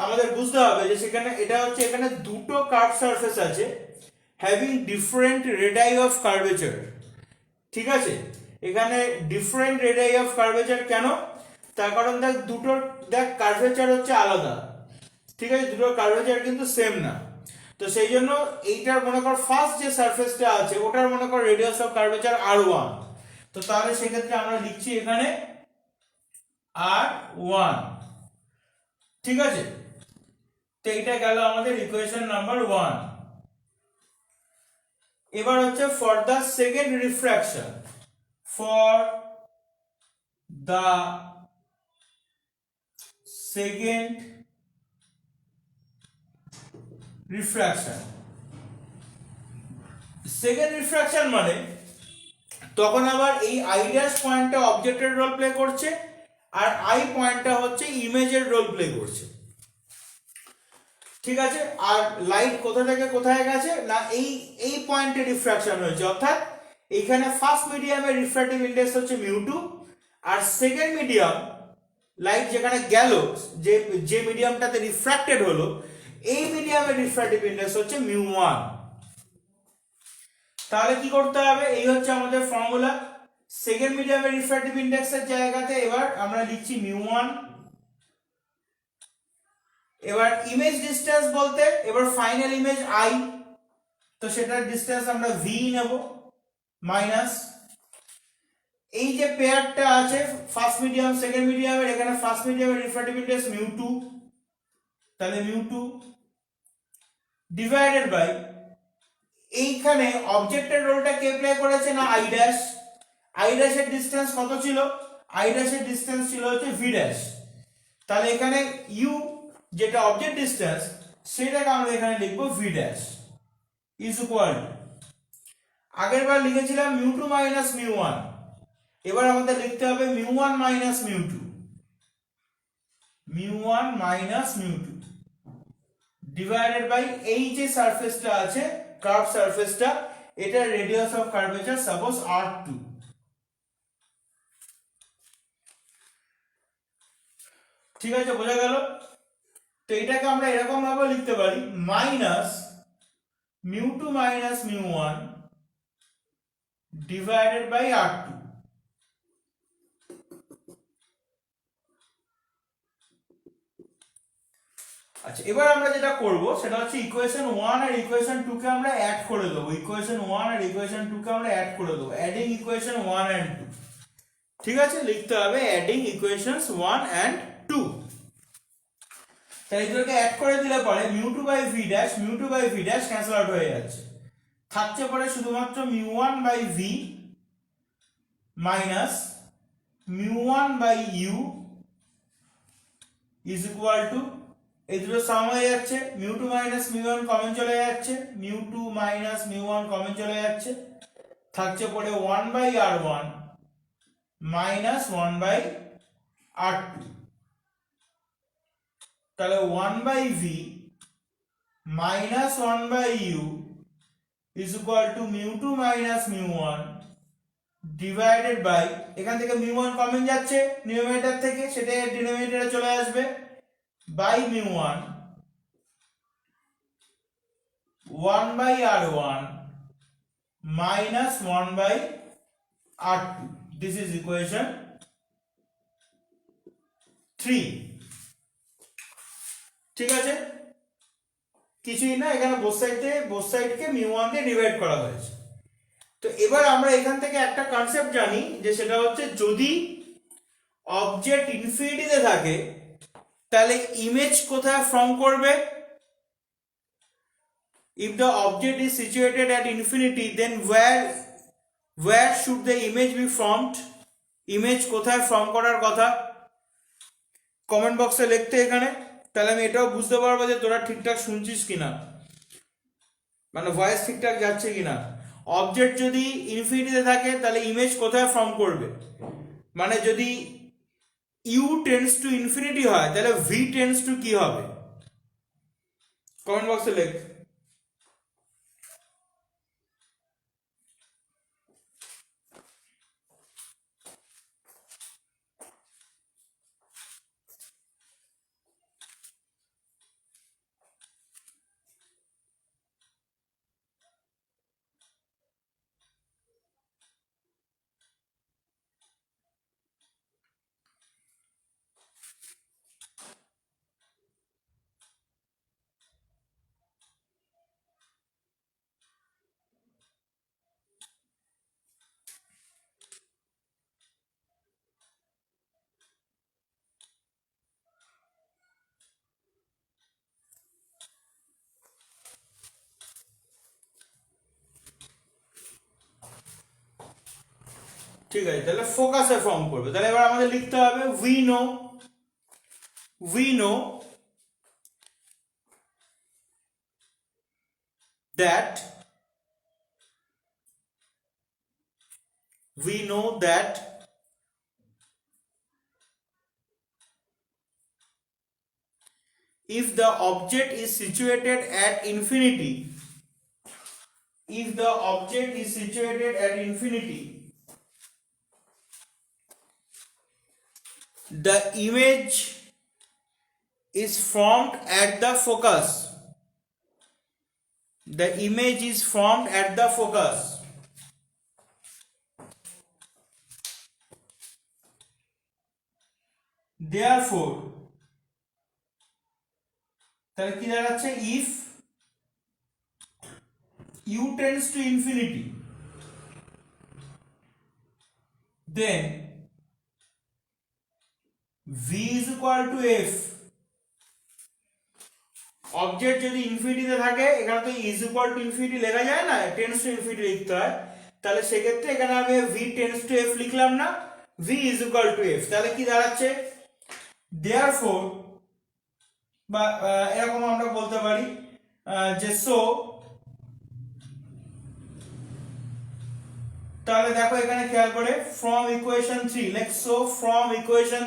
Speaker 1: আমাদের বুঝতে হবে যে সেখানে এটা হচ্ছে এখানে দুটো কার্ভ সারফেস আছে having different red-eye of curvature. ঠিক আছে, এখানে ডিফারেন্ট রেডাই অফ কার্ভেচার কেন, তার কারণ দেখ কার্ভেচার হচ্ছে আলাদা। ঠিক আছে, দুটো কার্ভেচার কিন্তু সেম না, তো সেই জন্য এইটার মনে কর ফার্স্ট যে সারফেসটা আছে ওটার মনে কর রেডিয়াস অফ কার্ভেচার r1, তো তাহলে সেক্ষেত্রে আমরা লিখছি এখানে r1। ঠিক আছে, তো এটা গেল আমাদের ইকুয়েশন নাম্বার 1। এবার হচ্ছে for the second refraction, for the second refraction, second refraction মানে তখন আবার এই আই ড্যাশ পয়েন্টটা অবজেক্টের রোল প্লে করছে আর আই পয়েন্টটা হচ্ছে ইমেজের রোল প্লে করছে। ঠিক আছে, আর লাইট কোথা থেকে কোথায় গেছে না এই পয়েন্টে রিফ্র্যাকশন হয়েছে, অর্থাৎ এইখানে ফার্স্ট মিডিয়ামের রিফ্র্যাক্টিভ ইনডেক্স হচ্ছে μ2 আর সেকেন্ড মিডিয়াম লাইট যেখানে গেল, যে মিডিয়ামটাতে রিফ্র্যাক্টেড হলো এই মিডিয়ামের রিফ্র্যাক্টিভ ইনডেক্স হচ্ছে μ1। তাহলে কি করতে হবে, এই হচ্ছে আমাদের ফর্মুলা, সেকেন্ড মিডিয়ামের রিফ্র্যাক্টিভ ইনডেক্সের জায়গাতে এবার আমরা লিখছি μ1। এবার ইমেজ ডিসটেন্স বলতে এবার ফাইনাল ইমেজ আই, তো সেটার ডিসটেন্স আমরা ভি নেব, মাইনাস এই যে পেয়ারটা আছে ফার্স্ট মিডিয়াম সেকেন্ড মিডিয়ামের, এখানে ফার্স্ট মিডিয়ামের রিফ্র্যাক্টিভ ইনডেক্স μ2, তাহলে μ2 ডিভাইডেড বাই এইখানে অবজেক্টের রোলটা কে প্লে করেছে না আই ড্যাশ, আই ড্যাশের ডিসটেন্স কত ছিল, আই ড্যাশের ডিসটেন্স ছিল হচ্ছে ভি ড্যাশ, তাহলে এখানে ইউ যেটা অবজেক্ট ডিসটেন্স সেটাকে আমরা এখানে লিখবো ভি ড্যাশ ইজ ইকুয়াল, আগের বার লিখেছিলাম μ2 মাইনাস μ1, এবার আমাদের লিখতে হবে μ1 মাইনাস μ2, μ1 মাইনাস μ2 ডিভাইডেড বাই এই যে সারফেসটা আছে কার্ভ সারফেসটা, এটা radius of curvature suppose r2। ঠিক আছে, বোঝা গেল। তো এটাকে আমরা এরকম ভাবে লিখতে পারি minus μ2 minus μ1 divided by r2। আচ্ছা, এবার আমরা যেটা করব সেটা হচ্ছে ইকুয়েশন 1 আর ইকুয়েশন 2 কে আমরা অ্যাড করে দেব, ইকুয়েশন 1 আর ইকুয়েশন 2 কে আমরা অ্যাড করে দেব, অ্যাডিং ইকুয়েশন 1 এন্ড 2। ঠিক আছে, লিখতে হবে অ্যাডিং ইকুয়েশনস 1 এন্ড 2। তাই এগুলোকে অ্যাড করে দিলে পরে μ2 by v dash μ2 by v dash cancel out হয়ে যাচ্ছে, থাকছে পরে শুধুমাত্র μ1 by v minus μ1 by u is equal to, এই দুটো সাম হয়ে যাচ্ছে, μ2 মাইনাস μ1 কমন চলে যাচ্ছে, μ2 মাইনাস μ1 কমন চলে যাচ্ছে, থাকছে পরে 1 by r1 minus 1 by r2, তাহলে 1 by v minus 1 by u is equal to μ2 minus μ1 divided by, এখান থেকে μ1 কমন যাচ্ছে নিউমারেটর থেকে, সেটা ডিনোমিনেটরে চলে আসবে, by μ1 1 by r1 minus 1 by r2। This is equation 3। ঠিক আছে, কিছুই না, এখানে বোথ সাইডকে μ1 দিয়ে ডিভাইড করা হয়েছে। তো এবার আমরা এখান থেকে একটা কনসেপ্ট জানি যে সেটা হচ্ছে যদি অবজেক্ট ইনফিনিটিতে থাকে তাহলে ইমেজ কোথায় ফর্ম করবে, if the object is situated at infinity then where should the image be formed, image কোথায় ফর্ম করার কথা, কমেন্ট বক্সে লিখতে এখানে, তাহলে আমি এটাও বুঝতে পারবো যে তোরা ঠিকঠাক শুনছিস কিনা, মানে ভয়েস ঠিকঠাক যাচ্ছে কিনা। অবজেক্ট যদি ইনফিনিটিতে থাকে তাহলে ইমেজ কোথায় ফর্ম করবে, মানে যদি ইউ টেন্ডস টু ইনফিনিটি হয় তাহলে ভি টেন্ডস টু কি হবে, কমেন্ট বক্সে লেখ। ঠিক আছে, তাহলে ফোকাসে ফর্ম করবে। তাহলে এবার আমাদের লিখতে হবে we know that if the object is situated at infinity, the image is formed at the focus. Therefore, তাহলে কি দাঁড়াচ্ছে, if u tends to infinity then v is equal to f. Object যদি ইনফিনিটিতে থাকে, এখানে তো ইজ ইকুয়াল টু ইনফিনিটি লেখা যায় না, টেন্ডস টু ইনফিনিটি লিখতে হয়, তাহলে সেক্ষেত্রে এখানে আমি ভি টেন্ডস টু এফ লিখলাম না, V is equal two F. তাহলে কি দাঁড়াচ্ছে, দেয়ারফোর, বা এরকম আমরা বলতে পারি যে সো, তাহলে দেখো এখানে খেয়াল করে ফ্রম ইকুয়েশন 3 লেখ, সো ফ্রম ইকুয়েশন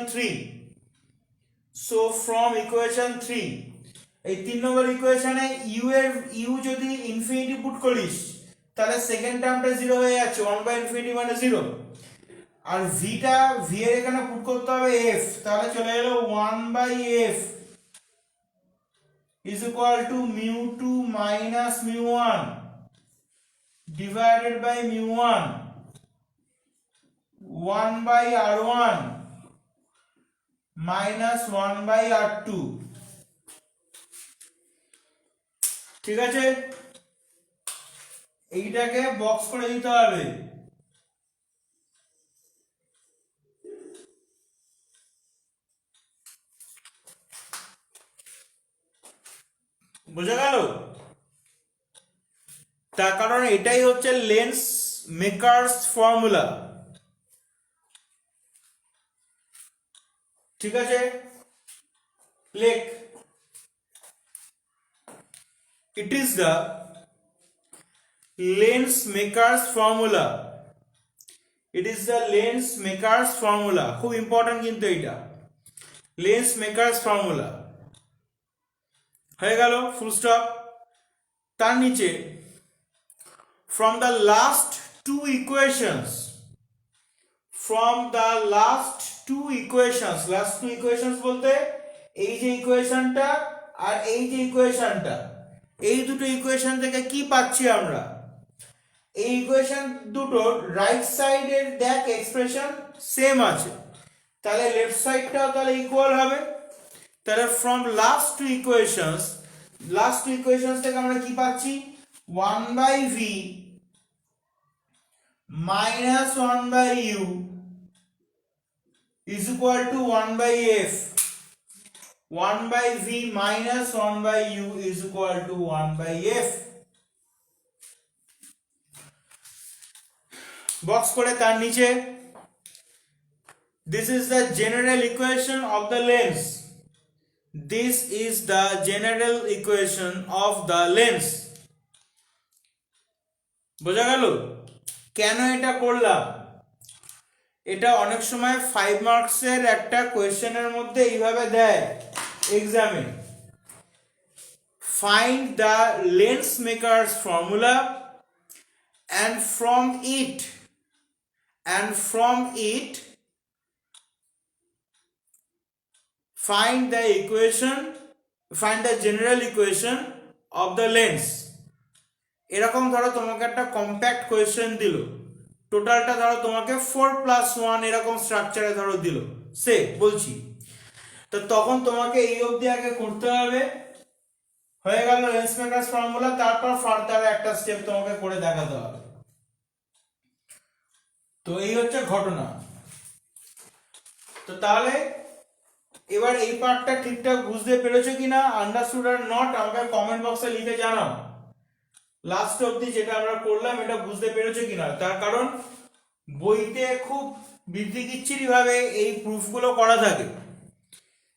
Speaker 1: 3 এই 3 নম্বর ইকুয়েশনে ইউ যদি ইনফিনিটি পুট করিস তাহলে সেকেন্ড টার্মটা 0 হয়ে যাচ্ছে, 1 বাই ইনফিনিটি মানে 0, আর ভি এর এখানে পুট করতে হবে এফ, তাহলে চলে এলো 1 by f is equal to mu2 minus mu1 divided by mu1 1 by r1 minus 1 by r2। ঠিক আছে, এইটাকে বক্স করে দিতে হবে। বোঝা গেল? তার কারণ এটাই হচ্ছে লেন্স মেকারস ফর্মুলা। ঠিক আছে, লেখ, it is the lens maker's formula, খুব ইম্পর্টেন্ট কিন্তু এটা, লেন্স মেকারস ফর্মুলা হয়ে গেল, ফুল স্টপ। তার নিচে from the last two equations বলতে এই যে ইকুয়েশনটা আর এই যে ইকুয়েশনটা, এই দুটো ইকুয়েশন থেকে কি পাচ্ছি আমরা, এই ইকুয়েশন দুটোর রাইট সাইডের দেখ এক্সপ্রেশন সেম আছে, তাহলে লেফট সাইডটাও তাহলে ইকুয়াল হবে। তাহলে ফ্রম লাস্ট টু ইকুয়েশনস থেকে আমরা কি পাচ্ছি, 1 by V minus 1 by u is equal to 1 by f, 1 by v minus 1 by u is equal to 1 by f। Box করে তার নিচে This is the general equation of the lens. This is the general equation of the lens. বোঝা গেল কেন এটা করলাম? এটা অনেক সময় 5 মার্কসের একটা কোয়েশ্চেনের মধ্যে এইভাবে দেয় এক্সামে। Find the lens maker's formula and from it find the general equation of the lens. এরকম ধরো তোমাকে একটা কম্প্যাক্ট কোয়েশ্চেন দিল, টোটালটা ধরো তোমাকে 4+1 এরকম স্ট্রাকচারে ধরো দিল, সে বলছি, তো তখন তোমাকে এই অবধি আগে করতে হবে, হয়ে গেল লেন্স মেকারস ফর্মুলা, তারপর ফার্দার একটা স্টেপ তোমাকে করে দেখাতে হবে। তো এই হচ্ছে ঘটনা। তো তাহলে এবার এই পার্টটা ঠিকঠাক বুঝতে পেরেছো কিনা, আন্ডারস্টুড আর নট আমাকে কমেন্ট বক্সে লিখে জানাও। লাস্ট অবধি যেটা আমরা করলাম এটা বুঝতে পেরেছো কিনা, তার কারণ বইতে খুব বিচ্ছিরি ভাবে এই প্রুফগুলো করা থাকে,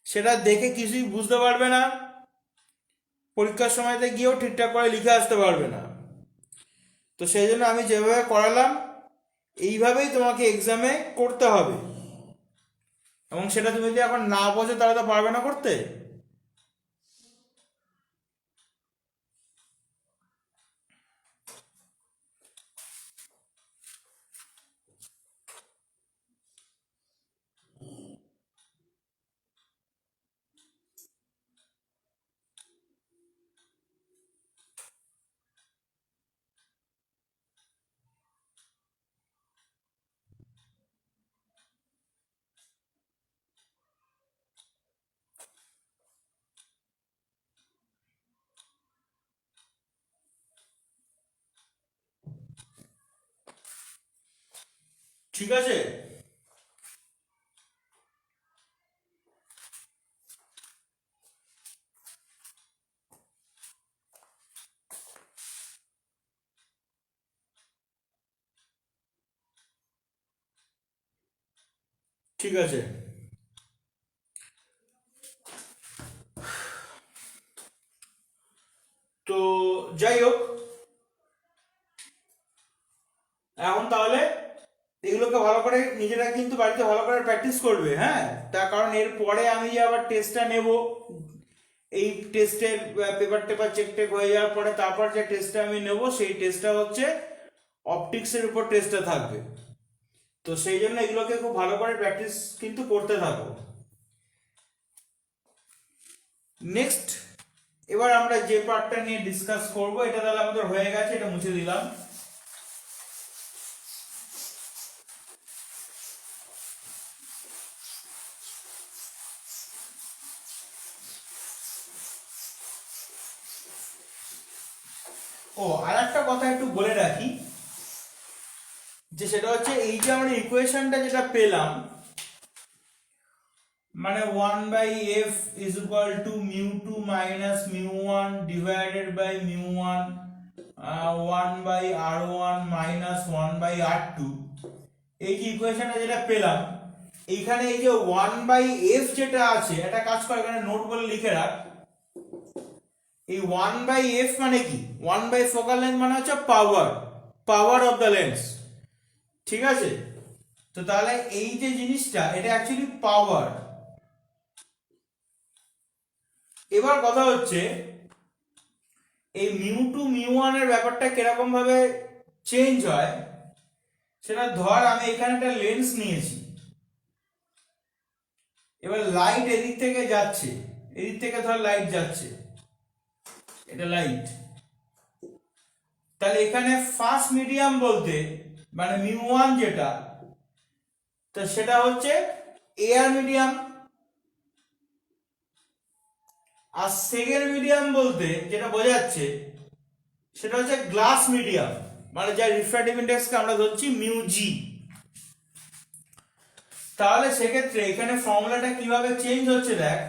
Speaker 1: সেটা দেখে কিছুই বুঝতে পারবে না, পরীক্ষার সময়তে গিয়েও ঠিকঠাক করে লিখে আসতে পারবে না। তো সেই জন্য আমি যেভাবে করালাম এইভাবেই তোমাকে এক্সামে করতে হবে, এবং সেটা তুমি যদি এখন না বোঝো তাহলে তো পারবে না করতে। ঠিক আছে, ঠিক আছে। তো যাই হোক, এখন তাহলে এগুলোকে ভালো করে নিজেরা কিন্তু বাড়িতে ভালো করে প্র্যাকটিস করবে, হ্যাঁ। তার কারণ এর পরে আমি যে আবার টেস্টটা নেব, এই টেস্টের পেপার চেক হয়ে যাওয়ার পরে তারপর যে টেস্টটা আমি নেব সেই টেস্টটা হচ্ছে অপটিক্সের উপর টেস্টটা থাকবে। তো সেই জন্য এগুলোকে খুব ভালো করে প্র্যাকটিস কিন্তু করতে থাকো। নেক্সট এবার আমরা যে পার্টটা নিয়ে ডিসকাস করব, এটা তাহলে আমাদের হয়ে গেছে, এটা মুছে দিলাম। ও আর একটা কথা একটু বলে রাখি, যে সেটা হচ্ছে এই যে আমরা ইকুয়েশনটা যেটা পেলাম, মানে 1/f is equal to mu2 minus mu1 divided by mu1 1/r1 minus 1/r2, এই যে ইকুয়েশনটা যেটা পেলাম, এইখানে এই যে 1/f যেটা আছে, এটা কাজ করে এখানে নোট বলে লিখে রাখ। এই 1/f মানে কি? 1 ফোকাল লেন্থ মানে হচ্ছে পাওয়ার অফ দ্য লেন্স, ঠিক আছে। তো তাহলে এই যে জিনিসটা এটা অ্যাকচুয়ালি পাওয়ার। এবার কথা হচ্ছে এই mu2 mu1 এর ব্যাপারটা কিরকম ভাবে চেঞ্জ হয়, সেটা ধর আমি এখানে একটা লেন্স নিয়েছি, এবার লাইট এদিক থেকে যাচ্ছে, এদিক থেকে ধর লাইট যাচ্ছে, এটা লাইট, তাহলে এখানে ফার্স্ট মিডিয়াম বলতে মানে mu1 যেটা, তো সেটা হচ্ছে এয়ার মিডিয়াম, আর সেকেন্ড মিডিয়াম বলতে যেটা বোঝাচ্ছে সেটা হচ্ছে গ্লাস মিডিয়াম, মানে যার রিফ্র্যাক্টিভ ইন্ডেক্সকে আমরা ধরছি μg। তাহলে সেক্ষেত্রে এখানে ফর্মুলাটা কিভাবে চেঞ্জ হচ্ছে দেখ,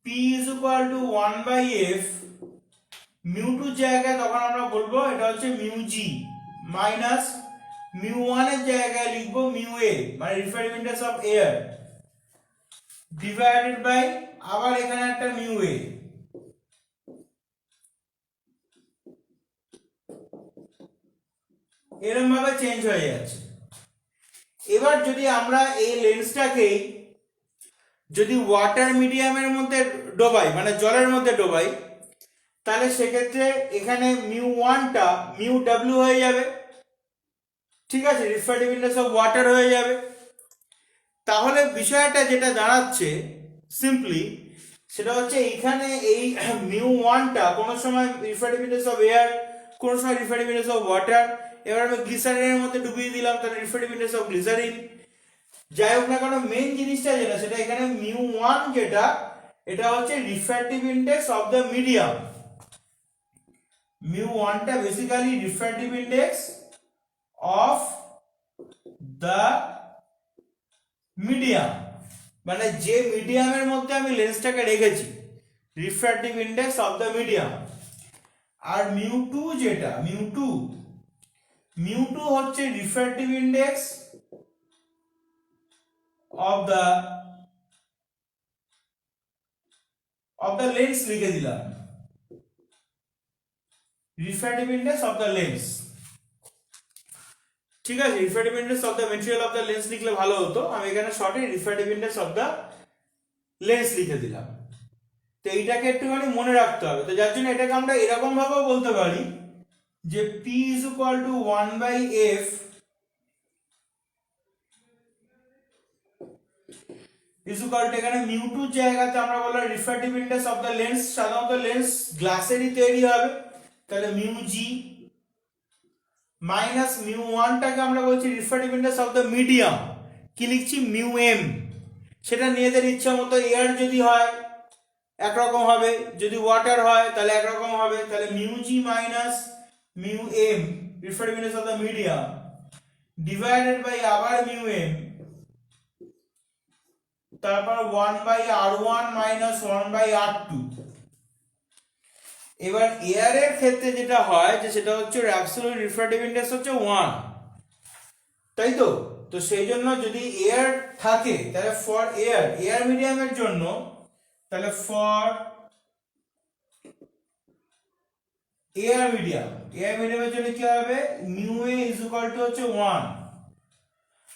Speaker 1: p is equal to 1/f, mu2 জায়গায় তখন আমরা বলবো এটা হচ্ছে μg মাইনাস μ1 এর জায়গায় লিখবো μa মানে refractive index of air divided by আবার এখানে একটা μa, এরকম ভাবে চেঞ্জ হয়ে যাচ্ছে। এবার যদি আমরা এই লেন্সটাকে যদি ওয়াটার মিডিয়ামের মধ্যে ডোবাই মানে জলের মধ্যে ডোবাই, তাহলে সেক্ষেত্রে এখানে μ1টা μw হয়ে যাবে, ঠিক আছে, রিফ্র্যাক্টিভ ইনডেক্স অফ ওয়াটার হয়ে যাবে। তাহলে বিষয়টা যেটা দাঁড়াচ্ছে সিম্পলি সেটা হচ্ছে এখানে এই μ1টা কোনো সময় রিফ্র্যাক্টিভ ইনডেক্স অফ এয়ার, কোনো সময় রিফ্র্যাক্টিভ ইনডেক্স অফ ওয়াটার। এবার আমি গ্লিসারিনের মধ্যে ডুবিয়ে দিলাম, তাহলে রিফ্র্যাক্টিভ ইনডেক্স অফ গ্লিসারিন। যাই হোক না কেন মেইন জিনিসটা যেটা সেটা এখানে μ1 যেটা এটা হচ্ছে refractive index of the medium. μ1টা basically refractive index of the medium, মানে যে মিডিয়ামের মধ্যে আমি লেন্সটাকে রেখেছি refractive index of the medium. আর μ2 যেটা μ2 হচ্ছে refractive index of the lens লিখে দিলাম, refractive index of the lens, ঠিক আছে। Refractive index of the material of the lens লিখলে ভালো হতো, আমি এখানে শর্টে refractive index of the lens লিখে দিলাম। তো এইটাকে একটুখানি মনে রাখতে হবে। তো যার জন্য এটাকে আমরা এরকম ভাবেও বলতে পারি যে P is equal to 1/f is equal to এখানে μ2 জায়গাতে আমরা বললাম refractive index of the lens, সাধারণত লেন্স গ্লাসেরই তৈরি হবে, তাহলে μg মাইনাস μ1টাকে আমরা বলছি refractive index of the medium, কি লিখছি μm। সেটা নিজেদের ইচ্ছা মতো, এয়ার যদি হয় একরকম হবে, যদি ওয়াটার হয় তাহলে একরকম হবে, তাহলে μg minus μm refractive index of the medium divided by আবার μm, তারপর 1/r1 মাইনাস 1/r2। এবার এয়ারের ক্ষেত্রে যেটা হয় যে সেটা হচ্ছে অ্যাবসলিউট রিফ্র্যাক্টিভ ইনডেক্স হচ্ছে 1, তাই তো। তো সেই জন্য যদি এয়ার থাকে তাহলে ফর এয়ার মিডিয়ামের জন্য, তাহলে ফর এয়ার মিডিয়ামের জন্য কি হবে μa ইজ ইকুয়াল টু হচ্ছে 1।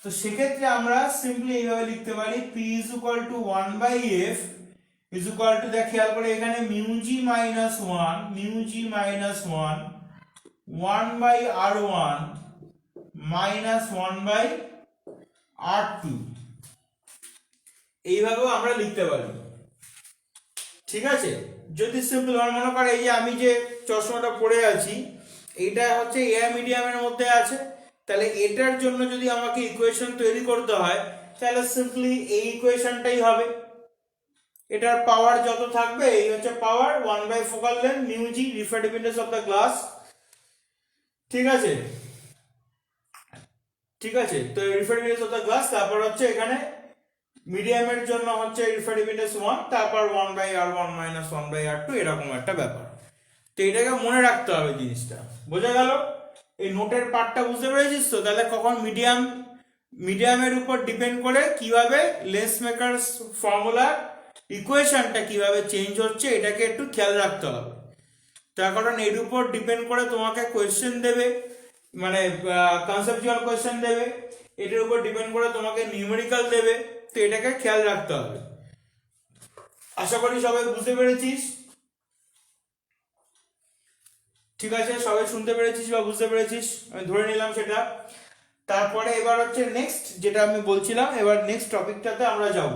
Speaker 1: তো সেক্ষেত্রে আমরা সিম্পলি এইভাবে লিখতে পারি P is equal to 1/f is equal to, দেখ খেয়াল করে এখানে μg minus 1/r1 minus 1/r2, এইভাবেও আমরা লিখতে পারি, ঠিক আছে। যদি সিম্পল মনে করে এই যে আমি যে চশমাটা পরে আছি এইটা হচ্ছে এয়ার মিডিয়ামের মধ্যে আছে, তাহলে এটার জন্য যদি আমাকে ইকুয়েশন তৈরি করতে হয় তাহলে সিম্পলি এই ইকুয়েশনটাই হবে। এটার পাওয়ার যত থাকবে এই হচ্ছে পাওয়ার 1 focal length μg refractive index of the glass, ঠিক আছে, ঠিক আছে। তো refractive index of the glass, তারপর হচ্ছে এখানে মিডিয়ামের জন্য হচ্ছে রিফ্র্যাক্টিভ ইনডেক্স 1, তারপর 1/r1 মাইনাস 1/r2, এরকম একটা ব্যাপার। তো এটাকে মনে রাখতে হবে জিনিসটা, বোঝা গেল? এই নোটের পার্টটা বুঝতে পেরেছিস তো? তাহলে কখন মিডিয়ামের উপর ডিপেন্ড করে কিভাবে লেন্স মেকারস ফর্মুলা ইকুয়েশনটা কিভাবে চেঞ্জ হচ্ছে এটাকে একটু খেয়াল রাখতে হবে। তার কারণ এর উপর ডিপেন্ড করে তোমাকে কোয়েশ্চেন দেবে, মানে কনসেপচুয়াল কোয়েশ্চেন দেবে, এটার উপর ডিপেন্ড করে তোমাকে নিউমেরিক্যাল দেবে। তো এটাকে খেয়াল রাখতে হবে। আশা করি সবাই বুঝতে পেরেছিস, ঠিক আছে, সবাই শুনতে পেরেছিস বা বুঝতে পেরেছিস আমি ধরে নিলাম সেটা। তারপরে এবার হচ্ছে নেক্সট যেটা আমি বলছিলাম, এবার নেক্সট টপিকটাতে আমরা যাব।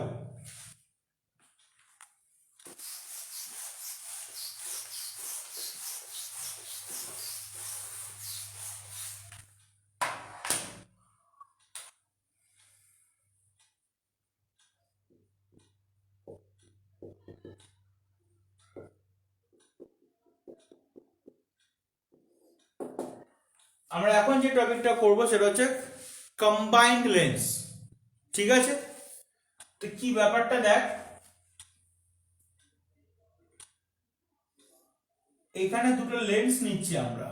Speaker 1: আমরা এখন যে টপিকটা করব সেটা হচ্ছে কম্বাইন্ড লেন্স, ঠিক আছে। তো কি ব্যাপারটা দেখ, এখানে দুটো লেন্স নিচ্ছি আমরা,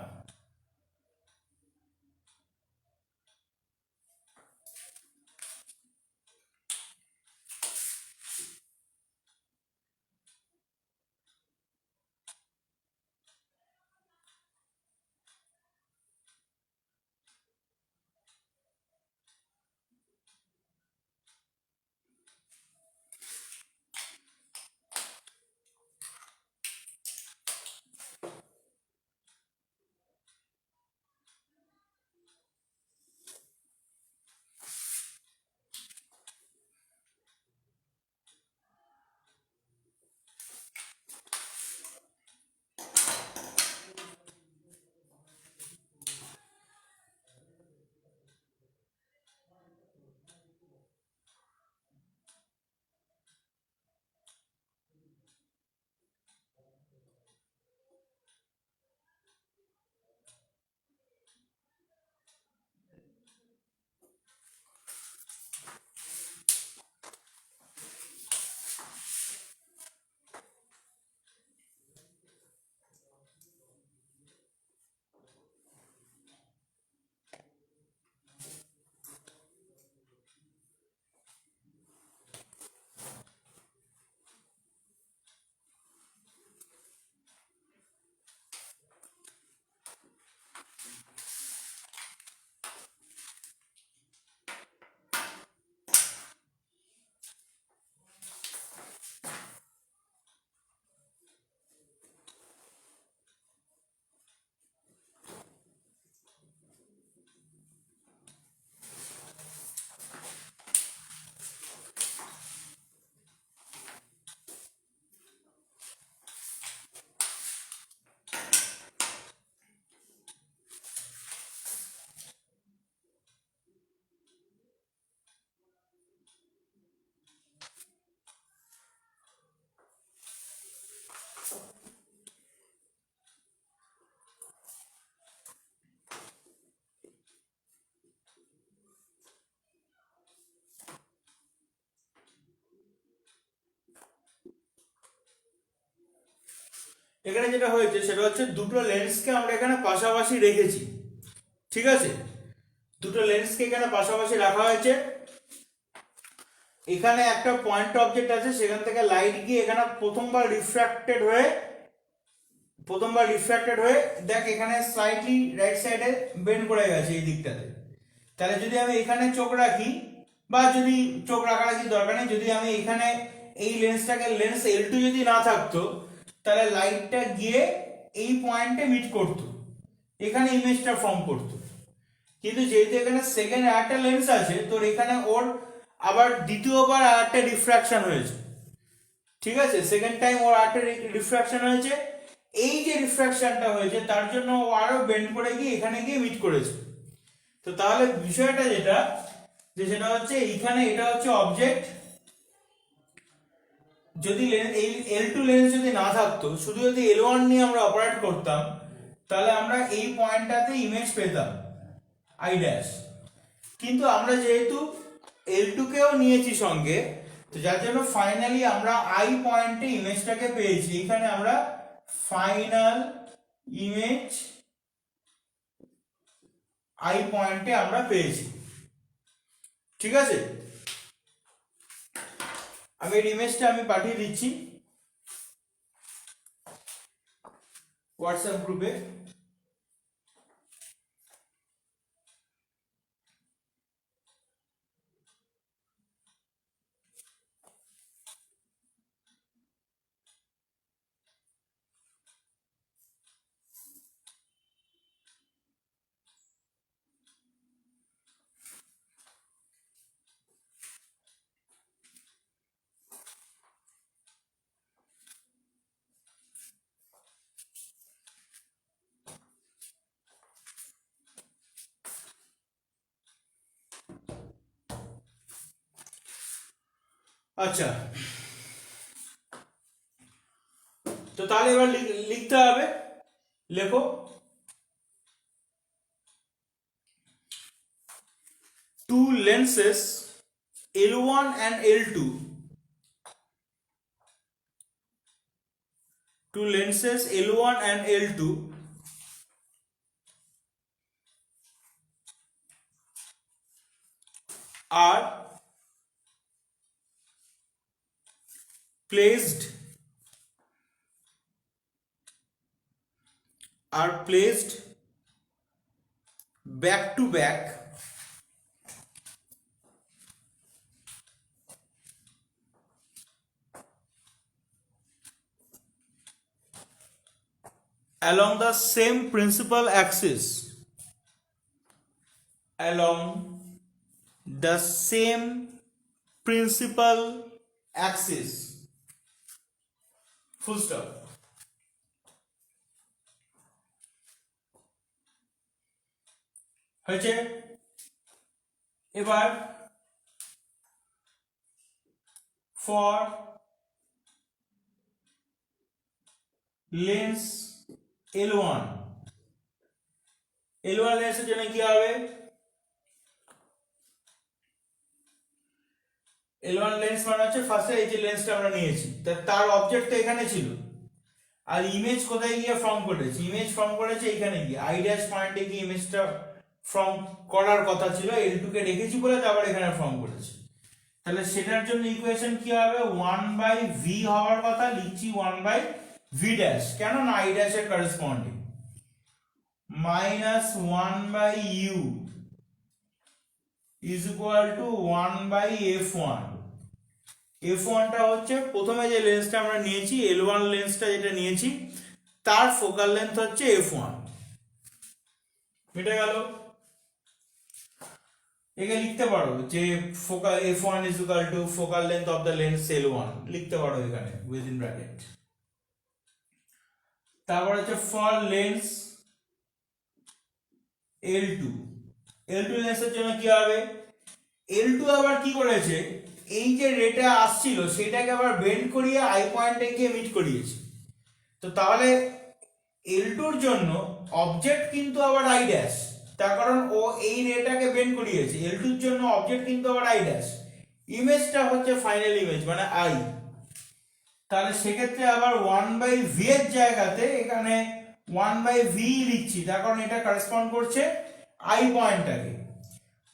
Speaker 1: এখানে যেটা হয়েছে সেটা হচ্ছে দুটো লেন্সকে আমরা এখানে পাশাপাশি রেখেছি, ঠিক আছে, দুটো লেন্সকে এখানে পাশাপাশি রাখা হয়েছে। এখানে একটা পয়েন্ট অবজেক্ট আছে, সেখান থেকে লাইট গিয়ে এখানে প্রথমবার রিফ্র্যাক্টেড হয়ে দেখ এখানে স্লাইটলি রাইট সাইডে বেন্ড করে গেছে এই দিকটাতে। তাহলে যদি আমি এখানে চোখ রাখি, বা যদি চোখ রাখারাখি দরকার নেই, যদি আমি এখানে এই লেন্সটাকে লেন্স L2 যদি না থাকতো তাহলে লাইটটা গিয়ে এই পয়েন্টে মিট করতো, এখানে ইমেজটা ফর্ম করতো। কিন্তু যেহেতু এখানে সেকেন্ড আরেকটা লেন্স আছে, তোর এখানে ওর আবার দ্বিতীয়বার আরেকটা রিফ্র্যাকশন হয়েছে, ঠিক আছে, সেকেন্ড টাইম ওর আরেকটা রিফ্র্যাকশন হয়েছে। এই যে রিফ্র্যাকশনটা হয়েছে তার জন্য ও আরো বেন্ড করে গিয়ে এখানে গিয়ে মিট করেছে। তো তাহলে বিষয়টা যেটা, যে সেটা হচ্ছে এইখানে এটা হচ্ছে অবজেক্ট, যদি এই L2 লেন্স যদি না থাকতো, শুধু যদি L1 নিয়ে আমরা অপারেট করতাম, তাহলে আমরা এই পয়েন্টটাতে ইমেজ পেতাম আই ড্যাশ। কিন্তু আমরা যেহেতু L2 কেও নিয়েছি সঙ্গে, তো যার জন্য ফাইনালি আমরা আই পয়েন্টে ইমেজটাকে পেয়েছি। এখানে আমরা ফাইনাল ইমেজ আই পয়েন্টে আমরা পেয়েছি, ঠিক আছে। আমি এই ইমেজটা আমি পাঠিয়ে দিচ্ছি হোয়াটসঅ্যাপ গ্রুপে। আচ্ছা, তো তাহলে এবার লিখতে হবে, লেখো two lenses L1 and L2, two lenses L1 and L2 are placed back to back along the same principal axis, along the same principal axis, full stop। হয়েছে। এবার ফর লেন্স L1, L1 লেন্সের জন্য কি হবে, L1 lens মানে হচ্ছে ফার্স্টে এই যে লেন্সটা আমরা নিয়েছি তার অবজেক্ট তো এখানে ছিল, আর ইমেজ কোথায় গিয়ে ফর্ম করেছে, ইমেজ ফর্ম করেছে এখানে গিয়ে আই ড্যাশ পয়েন্টে গিয়ে ইমেজটা ফর্ম করার কথা ছিল, L2 কে রেখেছি বলে তারপর এখানে ফর্ম করেছে। তাহলে সেটার জন্য ইকুয়েশন কি হবে, 1/v হওয়ার কথা, লিখছি 1/v ড্যাশ, কেন না আই ড্যাশের corresponding, -1/u is equal two 1/f1। f1 টা হচ্ছে প্রথমে যে লেন্সটা আমরা নিয়েছি, L1 লেন্সটা যেটা নিয়েছি তার ফোকাল লেন্থ হচ্ছে f1। মিটে গেল। একে লিখতে পারো যে focal f1 is equal two focal length of the lens L1, লিখতে পারো এখানে উইদিন ব্র্যাকেট। তারপর হচ্ছে ফর লেন্স L2, L2 লেন্সের জন্য কি হবে, L2 আবার কি করেছে, এই যে রেটা আসছিল সেটাকে আবার বেন্ড করিয়ে আই পয়েন্টে গিয়ে মিট করিয়েছে। তো তাহলে L2 এর জন্য অবজেক্ট কিন্তু আবার আই ড্যাশ, তার কারণ ও এই রেটাকে বেন্ড করিয়েছে, L2 এর জন্য অবজেক্ট কিন্তু আবার আই ড্যাশ, ইমেজটা হচ্ছে ফাইনাল ইমেজ মানে আই। তাহলে সেক্ষেত্রে আবার 1/v এর জায়গাতে এখানে 1/v লিখছি, তার কারণ এটা কারেসপন্ড করছে আই পয়েন্টটাকে,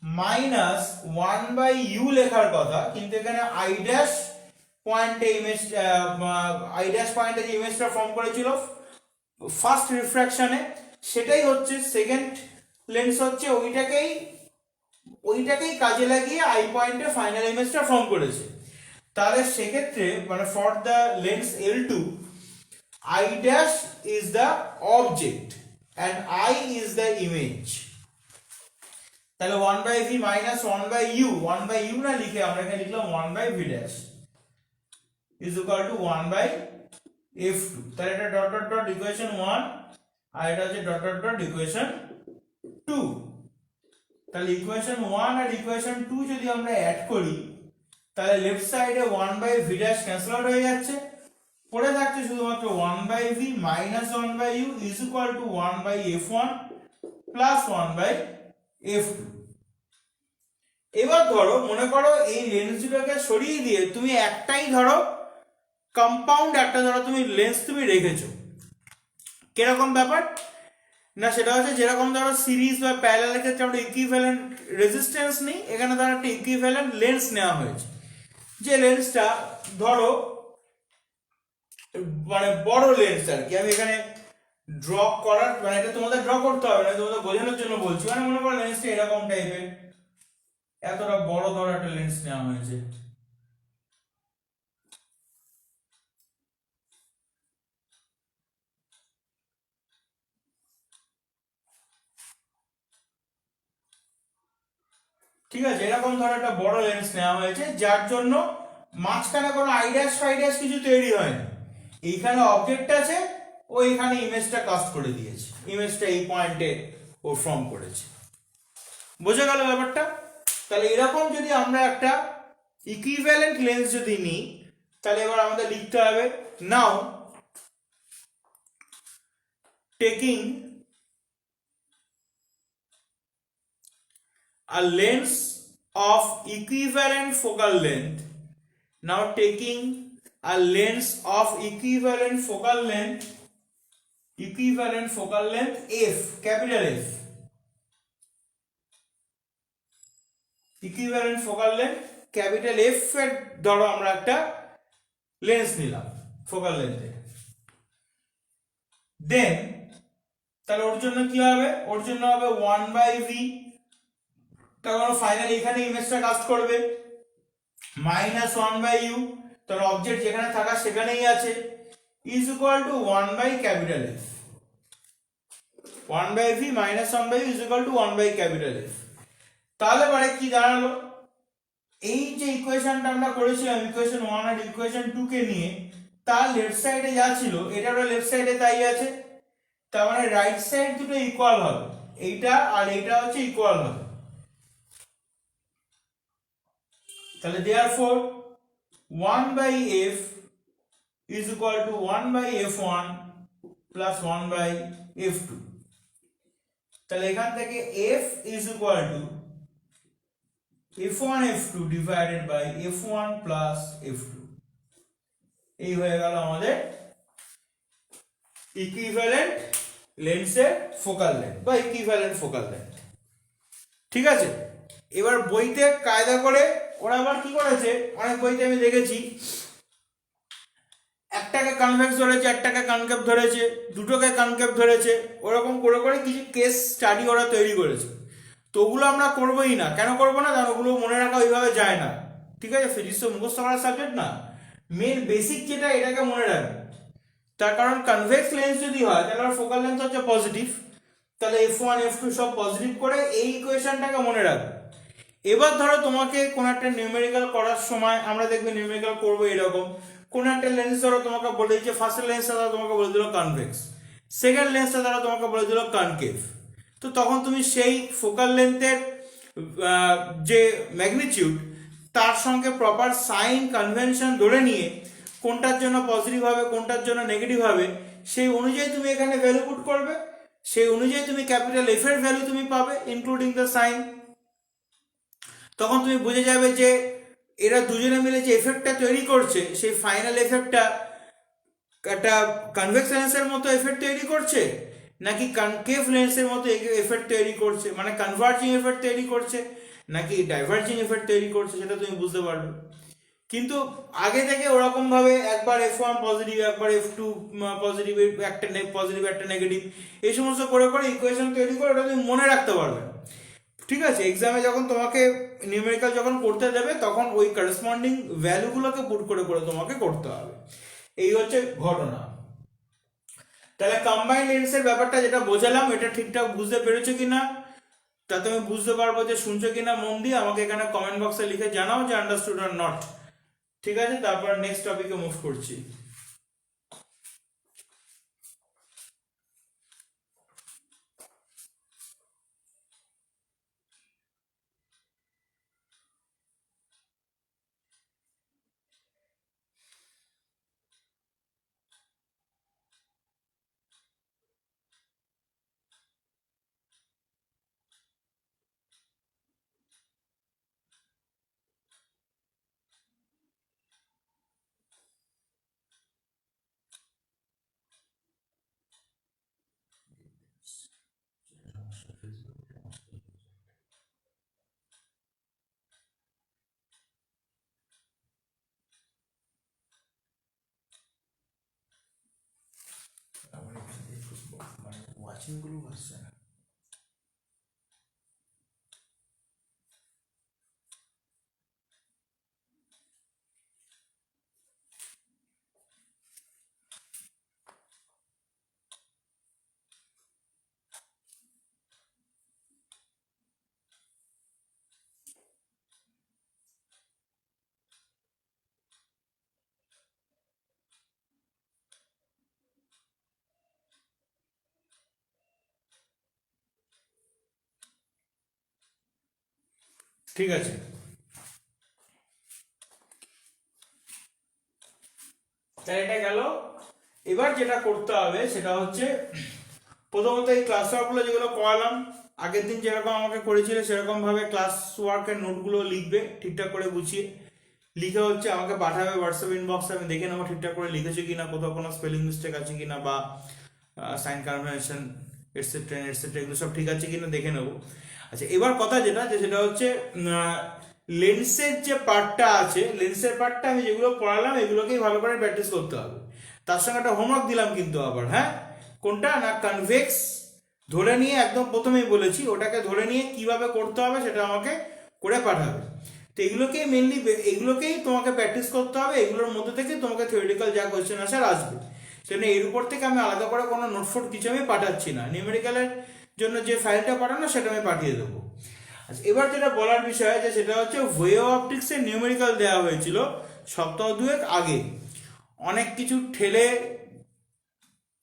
Speaker 1: মাইনাস 1/u লেখার কথা, কিন্তু এখানে আই ড্যাশ পয়েন্টে ইমেজ, আই ড্যাশ পয়েন্টে যে ইমেজটা ফর্ম করেছিল ফার্স্ট রিফ্র্যাকশনে, সেটাই হচ্ছে সেকেন্ড লেন্স হচ্ছে ওইটাকেই কাজে লাগিয়ে আই পয়েন্টে ফাইনাল ইমেজটা ফর্ম করেছে। তাহলে সেক্ষেত্রে মানে for the lens L2 I dash is the object and I is the image। তাহলে 1/v minus 1/u, 1/u না লিখে আমরা এখানে লিখলাম 1/v dash is equal to 1/f2। তাহলে এটা ডট ডট ডট ইকুয়েশন 1 আর এটা হচ্ছে ডট ডট ডট ইকুয়েশন 2। তাহলে ইকুয়েশন 1 আর ইকুয়েশন 2 যদি আমরা অ্যাড করি তাহলে লেফট সাইডে 1/v dash ক্যান্সেল আউট হয়ে যাচ্ছে, পড়ে থাকছে শুধুমাত্র 1/v minus 1/u is equal to 1/f1 plus 1/f2। এবার ধরো মনে করো এই লেন্স দুটোকে সরিয়ে দিয়ে তুমি একটাই ধরো কম্পাউন্ড একটা ধরো তুমি লেন্স তুমি রেখেছো, কিরকম ব্যাপার না, সেটা হচ্ছে যেরকম ধরো সিরিজ বা প্যারালালের ক্ষেত্রে আমরা ইকুইভ্যালেন্ট রেজিস্ট্যান্স নেই, এখানে ধরো একটা ইকুইভ্যালেন্ট লেন্স নেওয়া হয়েছে, যে লেন্সটা ধরো মানে বড় লেন্স আর কি, আমি এখানে ড্র করার মানে এটা তোমাদের ড্র করতে হবে না, তোমাদের বোঝানোর জন্য বলছি, মানে মনে করো লেন্সটা এরকম টাইপের, এতটা বড় ধরো একটা লেন্স নেওয়া হয়েছে। ঠিক আছে, এরকম ধরো একটা বড় লেন্স নেওয়া হয়েছে, যার জন্য মাঝখানে কোনো আইড্যাশ ফাইড্যাশ কিছু তৈরি হয়নি, এইখানে অবজেক্ট আছে, ও এখানে ইমেজটা কাস্ট করে দিয়েছে, ইমেজটা এই পয়েন্টে ও ফর্ম করেছে। বোঝা গেল ব্যাপারটা? তাহলে এরকম যদি আমরা একটা ইকুইভ্যালেন্ট লেন্স যদি নিই তাহলে এবার আমাদের লিখতে হবে নাও taking a lens of equivalent focal length, now taking a lens of equivalent focal length f, capital F, equivalent focal length capital F এর ধরো আমরা একটা লেন্স নিলাম ফোকাল লেন্থে, দেন তাহলে ওর জন্য কি হবে, ওর জন্য হবে 1/v, তারপর ফাইনালি এখানে ইমেজটা কাস্ট করবে, মাইনাস 1/u, তার অবজেক্ট যেখানে থাকা সেখানেই আছে, is equal two 1/F, 1/v minus 1/u is equal to 1/F। তাহলে পরে কি দাঁড়ালো, এই যে ইকুয়েশনটা আমরা করেছিলাম ইকুয়েশন 1 আর ইকুয়েশন 2 কে নিয়ে, তার লেফট সাইডে যা ছিল এটারও লেফট সাইডে তাই আছে, তার মানে রাইট সাইড দুটো ইকুয়াল হবে, এইটা আর এইটা হচ্ছে ইকুয়াল হবে। তাহলে therefore 1/f is equal to 1/f1 plus 1/f2। তাহলে এখান থেকে f is equal to f1 f2 divided by f1 plus f2, এই হয়ে গেল আমাদের ইকুইভ্যালেন্ট লেন্সের ফোকাল লেন্থ বা ইকুইভ্যালেন্ট ফোকাল লেন্থ। ঠিক আছে, এবার বইতে কায়দা করে ওরা আবার কি করেছে, অনেক বইতে আমি দেখেছি একটাকে কনভেক্স ধরেছে, একটাকে কনকেভ ধরেছে, দুটোকে কনকেভ ধরেছে, ওরকম করে করে কিছু কেস স্টাডি ওরা তৈরি করেছে। তো ওগুলো আমরা করবোই না, কেন করবো না, কারণ ওগুলো মনে রাখা ওইভাবে যায় না। ঠিক আছে, ফিজিক্স তো মুখস্থ করার সাবজেক্ট না, মেন বেসিক যেটা এটাকে মনে রাখবে। তার কারণ কনভেক্স লেন্স যদি হয় তাহলে ফোকাল লেন্থ হচ্ছে পজিটিভ, তাহলে f1 f2 সব পজিটিভ করে এই ইকুয়েশনটাকে মনে রাখবে। এবার ধরো তোমাকে কোন একটা নিউমেরিক্যাল করার সময় আমরা দেখবে নিউমেরিক্যাল করবো এরকম, কোন একটা লেন্স ধরো তোমাকে বলে দিচ্ছে, ফার্স্ট লেন্সটা ধরো তোমাকে বলে দিল কনভেক্স, সেকেন্ড লেন্সটা ধরো তোমাকে বলে দিল কনকেভ, তো তখন তুমি সেই ফোকাল লেন্থের যে ম্যাগনিটিউড তার সঙ্গে প্রপার সাইন কনভেনশন ধরে নিয়ে কোনটার জন্য পজিটিভ হবে কোনটার জন্য নেগেটিভ হবে সেই অনুযায়ী তুমি এখানে ভ্যালু পুট করবে, সেই অনুযায়ী তুমি ক্যাপিটাল এফ এর ভ্যালু তুমি পাবে ইনক্লুডিং দ্য সাইন। তখন তুমি বুঝে যাবে যে এরা দুজনে মিলে যে এফেক্টটা তৈরি করছে সেই ফাইনাল এফেক্টটা একটা কনভেক্স লেন্সের মতো এফেক্ট তৈরি করছে নাকি কনকেভ লেন্সের মতো এফেক্ট তৈরি করছে, মানে কনভার্জিং এফেক্ট তৈরি করছে নাকি ডাইভার্জিং এফেক্ট তৈরি করছে, সেটা তুমি বুঝতে পারবে। কিন্তু আগে থেকে ওরকম ভাবে একবার F1 পজিটিভ, একবার F2 পজিটিভ, একটা পজিটিভ একটা নেগেটিভ, এই সমস্ত করে করে ইকুয়েশন তৈরি করে ওটা তুমি মনে রাখতে পারবে না। ঠিক আছে, এক্সামে যখন তোমাকে নিউমেরিক্যাল যখন করতে দেবে তখন ওই করেসপন্ডিং ভ্যালুগুলোকে পুট করে করে তোমাকে করতে হবে। এই হচ্ছে ঘটনা। তাহলে কম্বাইন্ড লেন্সের ব্যাপারটা যেটা বোঝালাম, এটা ঠিকঠাক বুঝতে পেরেছো কিনা, তাতে আমি বুঝতে পারবো যে শুনছো কিনা মন দিয়ে আমাকে এখানে কমেন্ট বক্সে লিখে জানাও যে আন্ডারস্টুড আর নট। ঠিক আছে, তারপর নেক্সট টপিকে মুভ করছি। ওয়াচিং গুলো আসছে না। ঠিক আছে, তাই এটা গেল। এবার যেটা করতে হবে সেটা হচ্ছে প্রথমত এই ক্লাস ওয়ার্কগুলো যেগুলো করালাম আগের দিন যেরকম আমাকে করেছিল সেরকম ভাবে ক্লাস ওয়ার্কের নোটগুলো লিখবে ঠিকঠাক করে গুছিয়ে, লিখে হচ্ছে আমাকে পাঠাবে হোয়াটসঅ্যাপ ইনবক্সে, আমি দেখে নেবো ঠিকঠাক করে লিখেছি কিনা, কোথাও কোনো স্পেলিং মিস্টেক আছে কিনা বা সাইন কনভেনশন এটসেট্রা এটসেট্রা এগুলো সব ঠিক আছে কিনা দেখে নেবো। আচ্ছা, এবার কথা যেটা যে সেটা হচ্ছে লেন্সের যে পার্টটা আছে, লেন্সের পার্টটা আমি যেগুলো পড়ালাম এগুলোকেই ভালো করে প্র্যাকটিস করতে হবে। তার সঙ্গে একটা হোমওয়ার্ক দিলাম কিন্তু আবার, হ্যাঁ, কোনটা না কনভেক্স ধরে নিয়ে, একদম প্রথমেই বলেছি ওটাকে ধরে নিয়ে কিভাবে করতে হবে সেটা আমাকে করে পাঠাবে। তো এগুলোকেই মেনলি, এগুলোকেই তোমাকে প্র্যাকটিস করতে হবে, এগুলোর মধ্যে থেকে তোমাকে থিওরিটিক্যাল যা কোয়েশ্চেন আসার আসবে। সেজন্য এর উপর থেকে আমি আলাদা করে কোনো নোটফোট কিছু আমি পাঠাচ্ছি না, নিউমেরিক্যালের জন্য যে ফাইলটা পাঠানো সেটা আমি পাঠিয়ে দেবো। আচ্ছা, এবার যেটা বলার বিষয় যে সেটা হচ্ছে ওয়ে অপটিক্সের নিউমেরিক্যাল দেওয়া হয়েছিল সপ্তাহ দুয়েক আগে, অনেক কিছু ঠেলে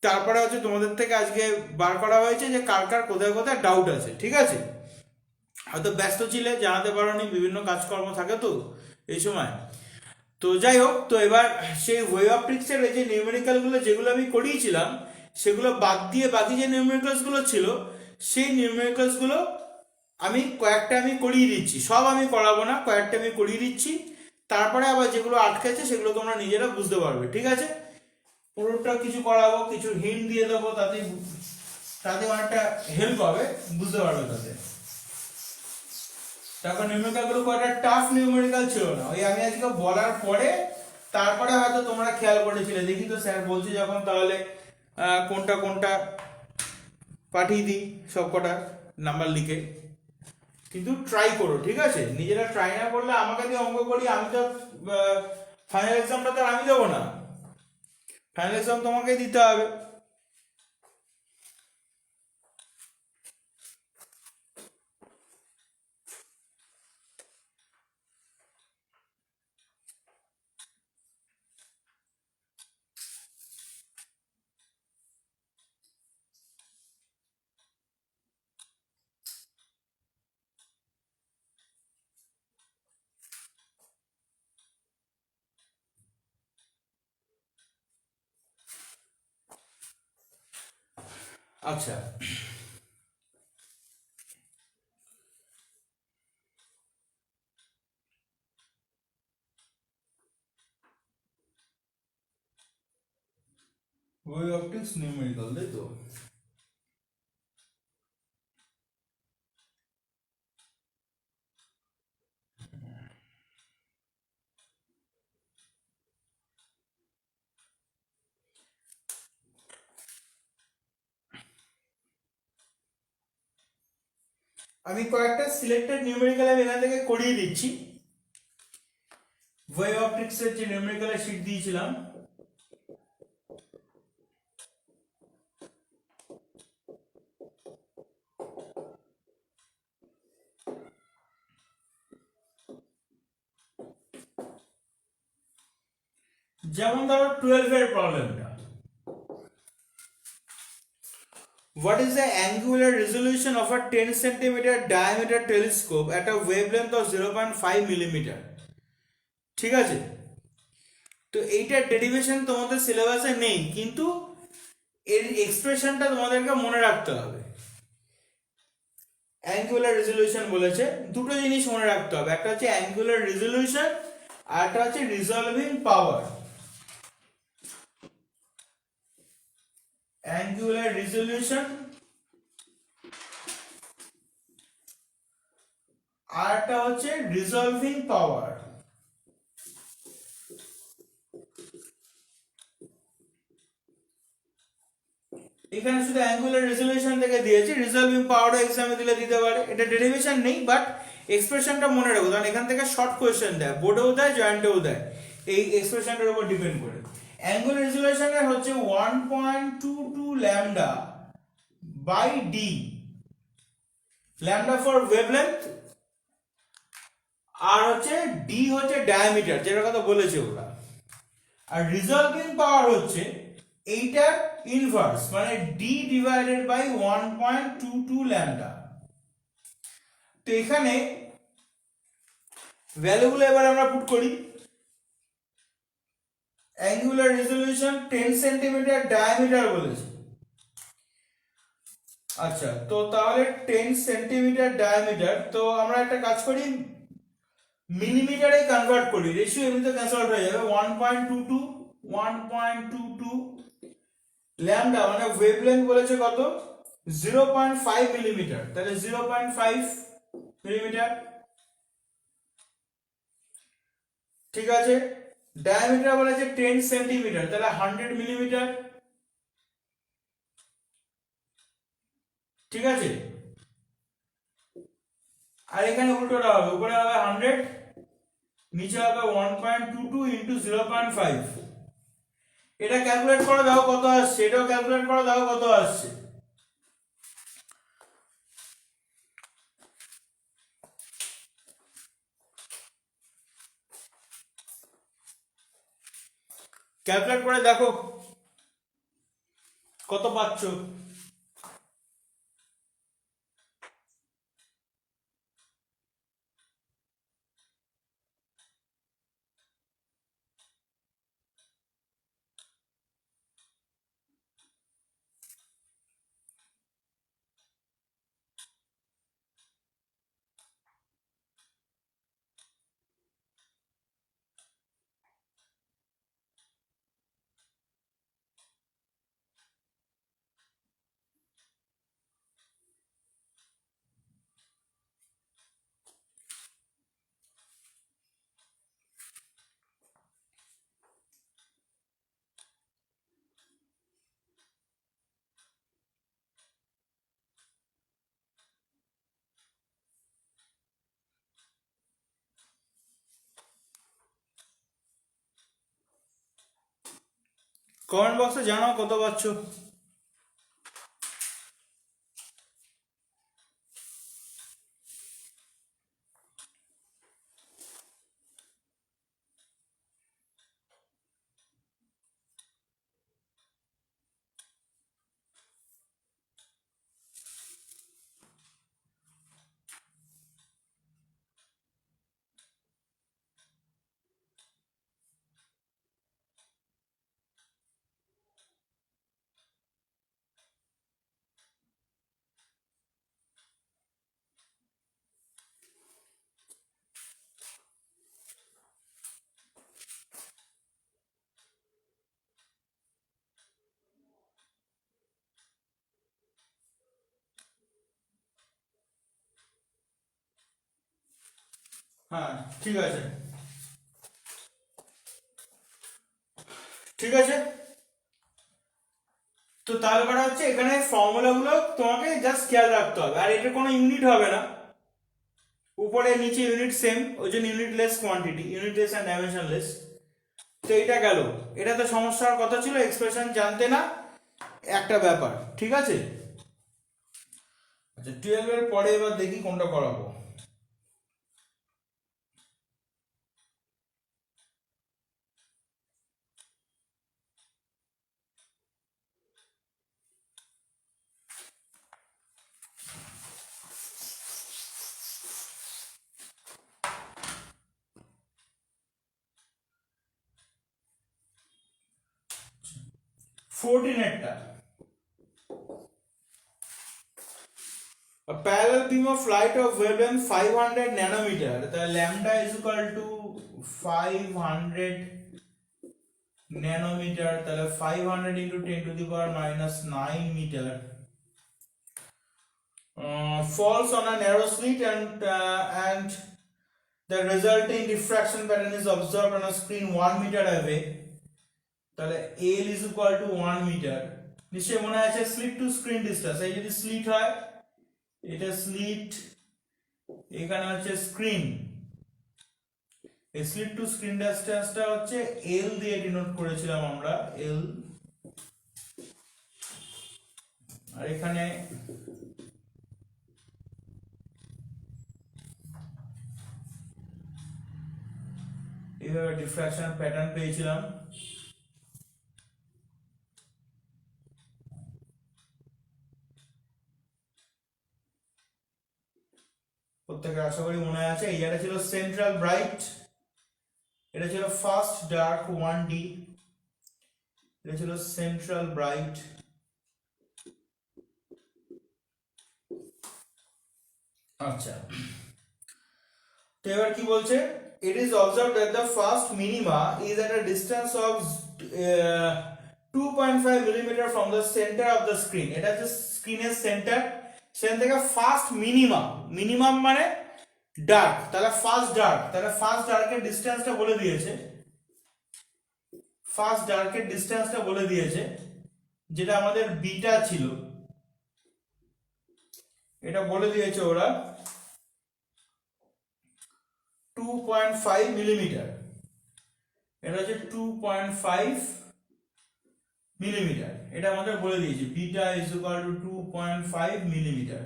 Speaker 1: তারপরে হচ্ছে তোমাদের থেকে আজকে বার করা হয়েছে যে কার কার কোথায় কোথায় ডাউট আছে। ঠিক আছে, হয়তো ব্যস্ত ছিলে, জানাতে পারোনি, বিভিন্ন কাজকর্ম থাকে তো এই সময়। তো যাই হোক, তো এবার সেই ওয়ে অপটিক্সের এই যে নিউমেরিক্যালগুলো যেগুলো আমি করিয়েছিলাম সেগুলো বাদ দিয়ে বাকি যে নিউমেরিক্যালসগুলো ছিল সেই নিউমেরিক্যালসগুলো আমি কয়েকটা আমি করিয়ে দিচ্ছি, সব আমি করাবো না, কয়েকটা আমি করিয়ে দিচ্ছি। তারপরে আবার যেগুলো আটকেছে সেগুলো তোমরা নিজেরা বুঝতে পারবে। ঠিক আছে, পুরোটা কিছু করাবো, কিছু হিন্ট দিয়ে দেবো, তাতে তাতে অনেকটা হেল্প হবে, বুঝতে পারবে তাতে। তারপর নিউমেরিক্যাল গুলো কয়টা টাফ নিউমেরিক্যাল ছিল না, ওই আমি আজকে বলার পরে তারপরে হয়তো তোমরা খেয়াল করেছিলে, দেখি তো স্যার বলছে যখন তাহলে কোনটা কোনটা পাঠিয়ে দিই সব কটা নাম্বার লিখে। কিন্তু ট্রাই করো, ঠিক আছে, নিজেরা ট্রাই না করলে আমাকে দিয়ে অঙ্ক করি, আমি তো ফাইনাল এক্সামটা তো আর আমি দেবো না, ফাইনাল এক্সাম তোমাকে দিতে হবে। আচ্ছা, ওয়েভ অপটিক্স নিউমেরিক্যাল, তাই তো? আমি কয়েকটা সিলেক্টেড নিউমেরিক্যাল আমি এখান থেকে করিয়ে দিচ্ছি। ওয়েভ অপটিক্স এর যে নিউমেরিক্যাল শীট দিয়েছিলাম, যেমন ধরো 12 এর প্রবলেমটা, what is the angular resolution of a 10 centimeter diameter telescope at a wavelength of 0.5 millimeter? ঠিক আছে, তো এইটার ডেরিভেশন তোমাদের সিলেবাসে নেই, কিন্তু এর এক্সপ্রেশনটা তোমাদেরকে মনে রাখতে হবে। অ্যাঙ্গুলার রেজলিউশন বলেছে, দুটো জিনিস মনে রাখতে হবে, একটা হচ্ছে অ্যাঙ্গুলার রেজলিউশন আর একটা হচ্ছে রিজলভিং পাওয়ার। অ্যাঙ্গুলার রেজলিউশন আর একটা হচ্ছে রিজলভিং পাওয়ার। এখানে শুধু অ্যাঙ্গুলার রেজলিউশন থেকে দিয়েছি, রিজলভিং পাওয়ারও এক্সামে দিলে দিতে পারে, এটা ডেরিভেশন নেই, বাট এক্সপ্রেশনটা মনে রাখো, কারণ এখান থেকে শর্ট কোয়েশ্চেন দেয়, বোর্ডেও দেয়, জয়েন্টেও দেয়, এই এক্সপ্রেশনটার উপর ডিপেন্ড করে। অ্যাঙ্গুলার রেজলিউশনের হচ্ছে 1.22 lambda by D, lambda for wavelength আর হচ্ছে ডি হচ্ছে ডায়ামিটার, যেটার কথা বলেছে ওরা। আর রিজলভিং পাওয়ার হচ্ছে এইটার ইনভার্স, মানে ডি ডিভাইডেড বাই 1.22 ল্যামডা। তো এখানে ভ্যালুগুলো এবার আমরা পুট করি। অ্যাঙ্গুলার রেজলিউশন 10 সেন্টিমিটার ডায়ামিটার বলেছে। আচ্ছা, তো তাহলে 10 সেন্টিমিটার ডায়ামিটার, তো আমরা একটা কাজ করি, মিলিমিটারে কনভার্ট করি, রেশিও এমনিতে ক্যান্সেল আউট হয়ে যাবে। 1.22 ল্যামডা মানে ওয়েভলেন্থ বলেছে কত, 0.5 মিলিমিটার, তাহলে 0.5 মিলিমিটার, ঠিক আছে। ডায়ামিটার বলেছে 10 সেন্টিমিটার, তাহলে 100 মিলিমিটার, ঠিক আছে। আর এখানে উল্টোটা হবে, উপরে হবে 100, নিচে হবে 1.22 ইন্টু 0.5। এটা ক্যালকুলেট করে দাও কত আসছে, এটাও ক্যালকুলেট করে দাও কত আসছে। ক্যালকুলেট করে দেখো কত পাচ্ছ। কমেন্ট বক্সে জানাও কত পাচ্ছ। হ্যাঁ ঠিক আছে, ঠিক আছে। তো তার মানে হচ্ছে এখানে ফর্মুলাগুলো তোমাকে জাস্ট খেয়াল রাখতে হবে, আর এটা কোনো ইউনিট হবে না, উপরে নিচে ইউনিট সেম, ওই জন্য ইউনিটলেস কোয়ান্টিটি, ইউনিটলেস অ্যান্ড ডাইমেনশনলেস। তো এটা গেল, এটা তো সমস্যার কথা ছিল, এক্সপ্রেশন জানতে না একটা ব্যাপার, ঠিক আছে। আচ্ছা 12 এর পরে এবার দেখি কোনটা করাবো। ফোরটিনেরটা, a parallel beam of light of wavelength 500 nanometer, the lambda is equal to 500 nanometer, তাহলে 500 into 10 to the power minus 9 meter, falls on a narrow slit and the resulting diffraction pattern is observed on a screen 1 meter away, তাহলে L is equal to 1 meter। নিশ্চয়ই মনে আছে slit two screen distance, এই যদি slit হয় এটা slit, এখানে হচ্ছে স্ক্রিন, এই স্লিট টু স্ক্রিন ডিসটেন্সটা হচ্ছে L দিয়ে ডিনোট করেছিলাম আমরা, L, আর এখানে এইভাবে ডিফ্রাকশন প্যাটার্ন পেয়েছিলাম। প্রত্যেকের আশা করি মনে আছে, এই জায়গাটা ছিল সেন্ট্রাল ব্রাইট, এটা ছিল ফার্স্ট ডার্ক 1D, এটা ছিল সেন্ট্রাল ব্রাইট। আচ্ছা তো এবার কি বলছে, it is observed that the first minima is at a distance of 2.5 millimeter from the center of the screen, এটা হচ্ছে স্ক্রিনের সেন্টার, সেখান থেকে ফার্স্ট মিনিমাম, মিনিমাম মানে ডার্ক, তাহলে ফার্স্ট ডার্ক, তাহলে ফার্স্ট ডার্কের ডিসটেন্সটা বলে দিয়েছে, ফার্স্ট ডার্কের ডিসটেন্সটা বলে দিয়েছে, যেটা আমাদের বিটা ছিল, এটা বলে দিয়েছে ওরা 2.5 মিলিমিটার, এটা হচ্ছে 2.5 মিলিমিটার, এটা আমাদের বলে দিয়েছে beta is equal to 2.5 millimetre,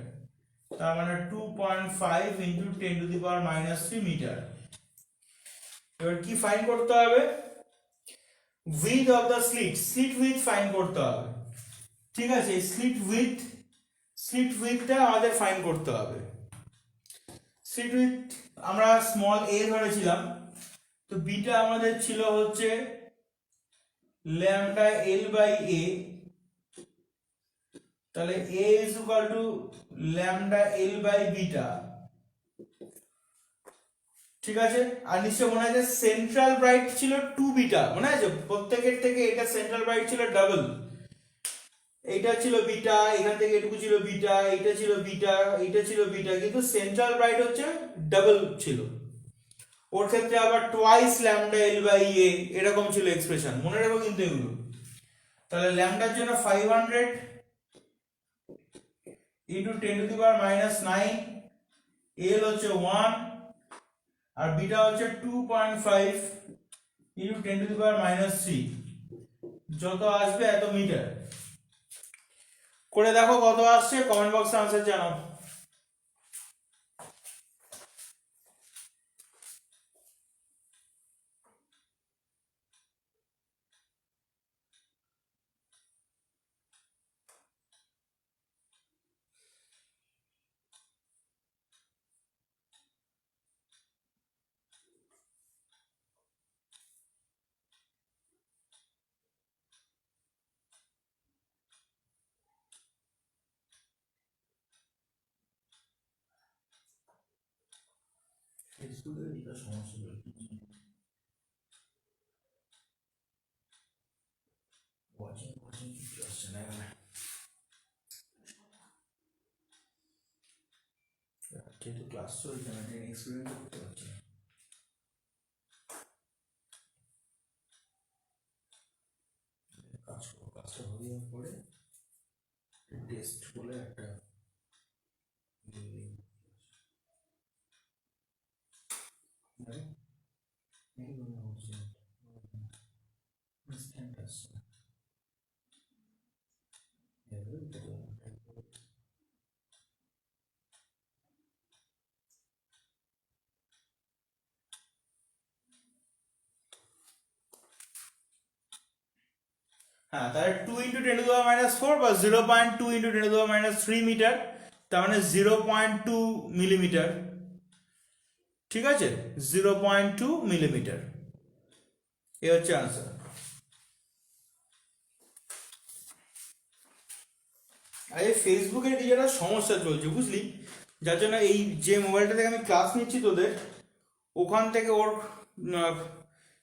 Speaker 1: তার মানে 2.5 into 10 to the power -3 metre. এবার কি ফাইন্ড করতে হবে, width of the slit, slit width find করতে হবে, ঠিক আছে। স্লিট উইথ, স্লিট উইথটা আমাদের ফাইন্ড করতে হবে। স্লিট উইথ আমরা স্মল a ধরেছিলাম, তো বিটা আমাদের ছিল হচ্ছে ল্যামডা l বাই a, তাহলে a is equal to lambda l by beta, ঠিক আছে। আর নিশ্চয় মনে আছে সেন্ট্রাল ব্রাইট ছিল 2 বিটা, মনে আছে প্রত্যেকের থেকে, এটা সেন্ট্রাল ব্রাইট ছিল ডাবল, এইটা ছিল বিটা, এখান থেকে এটুকু ছিল বিটা, এইটা ছিল বিটা, এইটা ছিল বিটা, কিন্তু সেন্ট্রাল ব্রাইট হচ্ছে ডাবল ছিল, ওর ক্ষেত্রে আবার twice lambda l by a এরকম ছিল এক্সপ্রেশন, মনে রাখো কিন্তু এগুলো। তাহলে ল্যামডার জন্য 500 into 10 to the power -9, l হচ্ছে 1 আর বিটা হচ্ছে 2.5 ইনটু 10 টু দি পাওয়ার -3, যত আসবে এত মিটার। করে দেখো কত আসছে, কমেন্ট বক্সে आंसर জানাও। ফেসবুকে এটা সমস্যা ওয়াচিং কিছু আসছে না এখানে, যেহেতু ক্লাস চলছে না, এক্সপেরিমেন্ট করতে পারছি না। দেওয়ার পরে টেস্ট বলে একটা হ্যাঁ, তাহলে 2 × 10⁻⁴ বা 0.2 × 10⁻³ মিটার, তার মানে 0.2 মিলিমিটার। ঠিক আছে, 0.2 মিলিমিটার, এ হচ্ছে আনসার। আরে ফেসবুকের কি একটা সমস্যা চলছে বুঝলি, যার জন্য এই যে মোবাইলটা থেকে আমি ক্লাস নিচ্ছি তোদের, ওখান থেকে ওর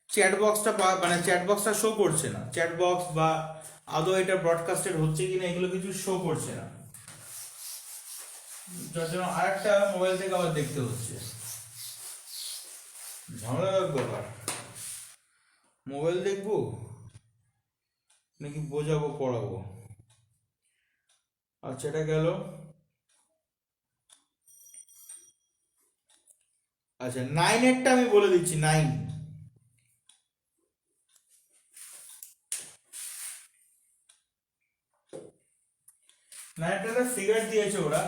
Speaker 1: চ্যাট বক্সটা মানে চ্যাট বক্সটা শো করছে না, চ্যাট বক্স বা আদৌ এটা ব্রডকাস্টেড হচ্ছে কিনা এগুলো কিছু শো করছে না, যার জন্য আরেকটা মোবাইল থেকে আবার দেখতে হচ্ছে। ঝামেলার ব্যাপার, মোবাইল দেখবো নাকি বোঝাবো পড়াবো। আচ্ছা, এটা গেল। আচ্ছা, 9-এরটা আমি বলে দিচ্ছি। 9-এরটা ফিগার দিয়েছে ওরা।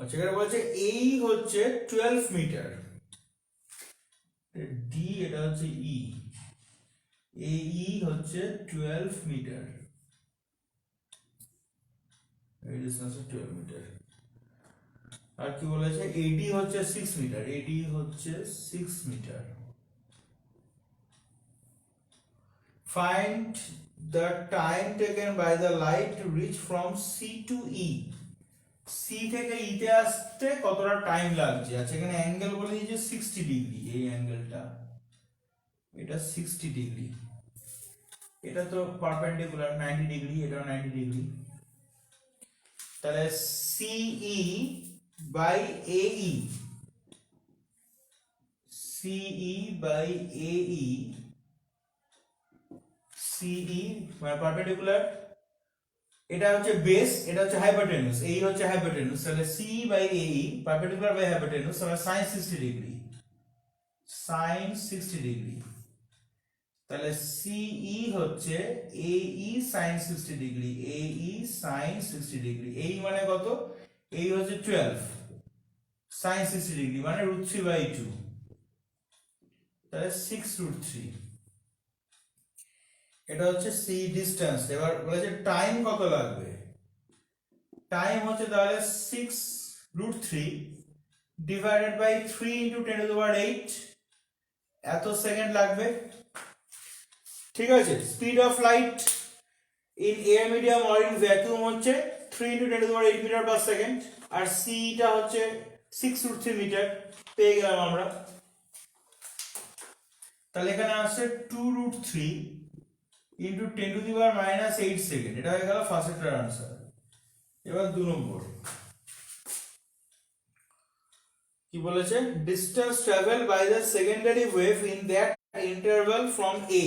Speaker 1: আচ্ছা, এখানে বলছে এই হচ্ছে 12 মিটার, ডি এটা হচ্ছে ই, এই হচ্ছে 12 মিটার, এই ডিসটেন্স 12 মিটার। আর কি বলেছে, এডি হচ্ছে 6 মিটার, এডি হচ্ছে 6 metre. Find the time taken by the light to reach from C to E. C থেকে E তে আসতে কতটা টাইম লাগছে। আচ্ছা, এখানে অ্যাঙ্গেল বলে দিয়েছে 60 ডিগ্রি, এই অ্যাঙ্গেলটা এটা 60 ডিগ্রি, এটা তো পারপেন্ডিকুলার 90 ডিগ্রি, এটা 90 ডিগ্রি। তাহলে CE by AE, CE by AE, CE মানে পারপেন্ডিকুলার, এটা হচ্ছে বেস, এটা হচ্ছে হাইপোটেনুস, এই হচ্ছে হাইপোটেনুস। তাহলে CE by AE perpendicular by hypotenuse, তাহলে sin 60 ডিগ্রি, sin 60 ডিগ্রি। তাহলে CE হচ্ছে AE sin 60 degree, AE sin 60 degree. এই মানে কত, এই হচ্ছে 12 sin 60 ডিগ্রি মানে √3/2, তাহলে 6√3। এটা হচ্ছে C ডিসটেন্স। এবার বলেছে টাইম কত লাগবে, টাইম হচ্ছে তাহলে 6√3 ডিভাইডেড বাই 3 × 10⁸ এত সেকেন্ড লাগবে। ঠিক আছে, speed of light in air medium or in vacuum হচ্ছে 3 × 10⁸ মিটার পার সেকেন্ড, আর সিটা হচ্ছে 6√3 মিটার, পেয়ে গেলাম আমরা। তাহলে এখানে আসছে 2√3 × 10⁻⁸ সেকেন্ড, এটা হয়ে গেল ফার্স্টের আনসার। এবার 2 নম্বর কি বলেছে, distance travel by the secondary wave in that interval from A.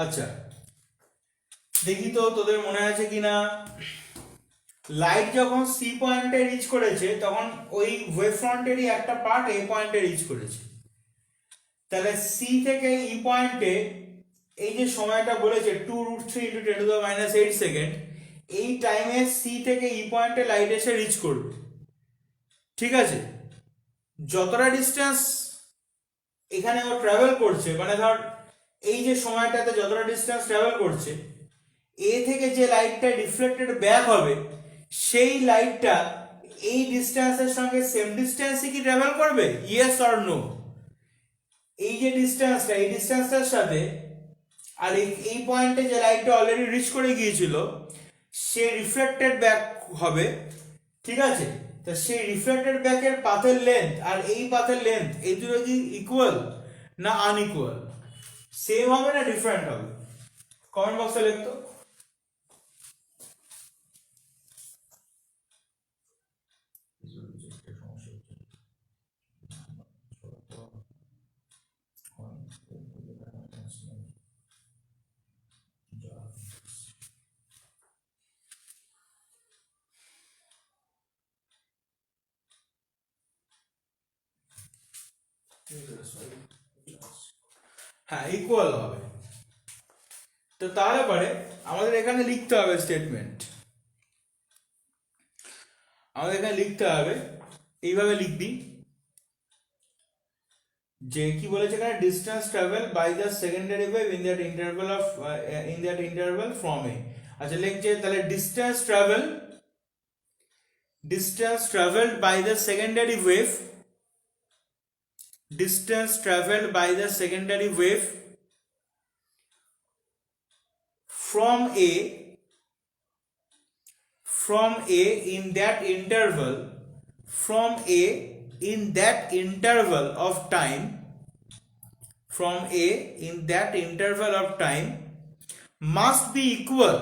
Speaker 1: আচ্ছা, দেখি তো তোদের মনে আছে কিনা, লাইট যখন সি পয়েন্টে রিচ করেছে তখন ওই ওয়েভ ফ্রন্টেরই একটা পার্ট এ পয়েন্টে রিচ করেছে। তাহলে সি থেকে ই পয়েন্টে এই যে সময়টা বলেছে 2√3 × 10⁻⁸ সেকেন্ড, এই টাইমে সি থেকে ই পয়েন্টে লাইট এসে রিচ করবে। ঠিক আছে, যতটা ডিস্টেন্স এখানে ও ট্রাভেল করছে, মানে ধর এই যে সময়টাতে যতটা ডিস্টেন্স ট্রাভেল করছে, এ থেকে যে লাইটটা রিফ্লেক্টেড ব্যাক হবে সেই লাইটটা এই ডিসটেন্সের সঙ্গে সেম ডিসটেন্সই কি ট্রাভেল করবে, ইয়েস অর নো? এই যে ডিসটেন্সটা, এই ডিসটেন্সটার সাথে আর এই পয়েন্টে যে লাইটটা অলরেডি রিচ করে গিয়েছিল সে রিফ্লেক্টেড ব্যাক হবে, ঠিক আছে? তো সেই রিফ্লেক্টেড ব্যাকের পাথের লেন্থ আর এই পাথের লেন্থ এই দুটো কি ইকুয়াল না আনইকুয়াল? সেম হবে না ডিফারেন্ট হবে? কমেন্ট বক্সে লিখতো। হ্যাঁ, ইকুয়াল হবে। তো তাহলে পরে আমাদের এখানে লিখতে হবে স্টেটমেন্ট, আমাদের এখানে লিখতে হবে, এইভাবে লিখবি যে কি বলেছে এখানে, distance travel by the secondary wave in that interval from A. আচ্ছা লিখছে তাহলে distance travelled by the secondary wave, distance traveled by the secondary wave from A in that interval, from A in that interval of time, from A in that interval of time must be equal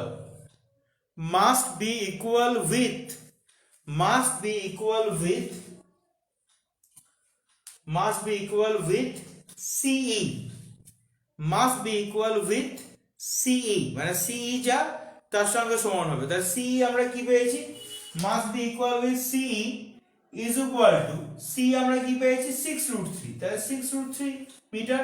Speaker 1: with CE, মানে CE যা তার সঙ্গে সমান হবে। তাহলে CE আমরা কি পেয়েছি, must be equal with CE is equal to C আমরা কি পেয়েছি 6√3, তাহলে 6√3 মিটার।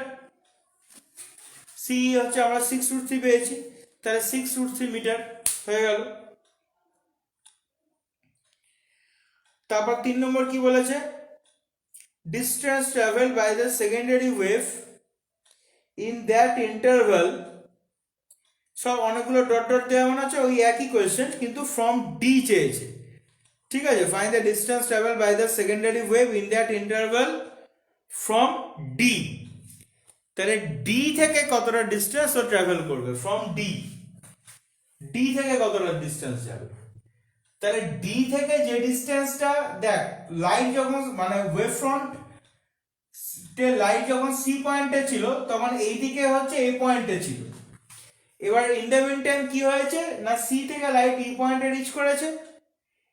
Speaker 1: CE হচ্ছে আমরা 6√3 পেয়েছি, তাহলে 6√3 মিটার হয়ে গেল। তারপর 3 নম্বর কি বলেছে, distance traveled by the secondary wave in that interval, সব অনেকগুলো ডট ডট দেওয়া মনে হচ্ছে ওই একই কোয়েশ্চেন কিন্তু ফ্রম ডি চেয়েছে, ঠিক আছে? Find the distance travel by the secondary wave in that interval from D. তাহলে ডি থেকে কতটা ডিস্টেন্স ও ট্রাভেল করবে, ফ্রম ডি থেকে কতটা ডিস্টেন্স যাবে। তাহলে ডি থেকে যে ডিস্টেন্সটা, দেখ লাইট যখন মানে ওয়েভ ফ্রন্ট লাইট যখন সি পয়েন্টে ছিল তখন এই দিকে হচ্ছে এই পয়েন্টে ছিল। এবার ইন দ্য মিন টাইম কি হয়েছে না, সি থেকে লাইট ই পয়েন্টে রিচ করেছে,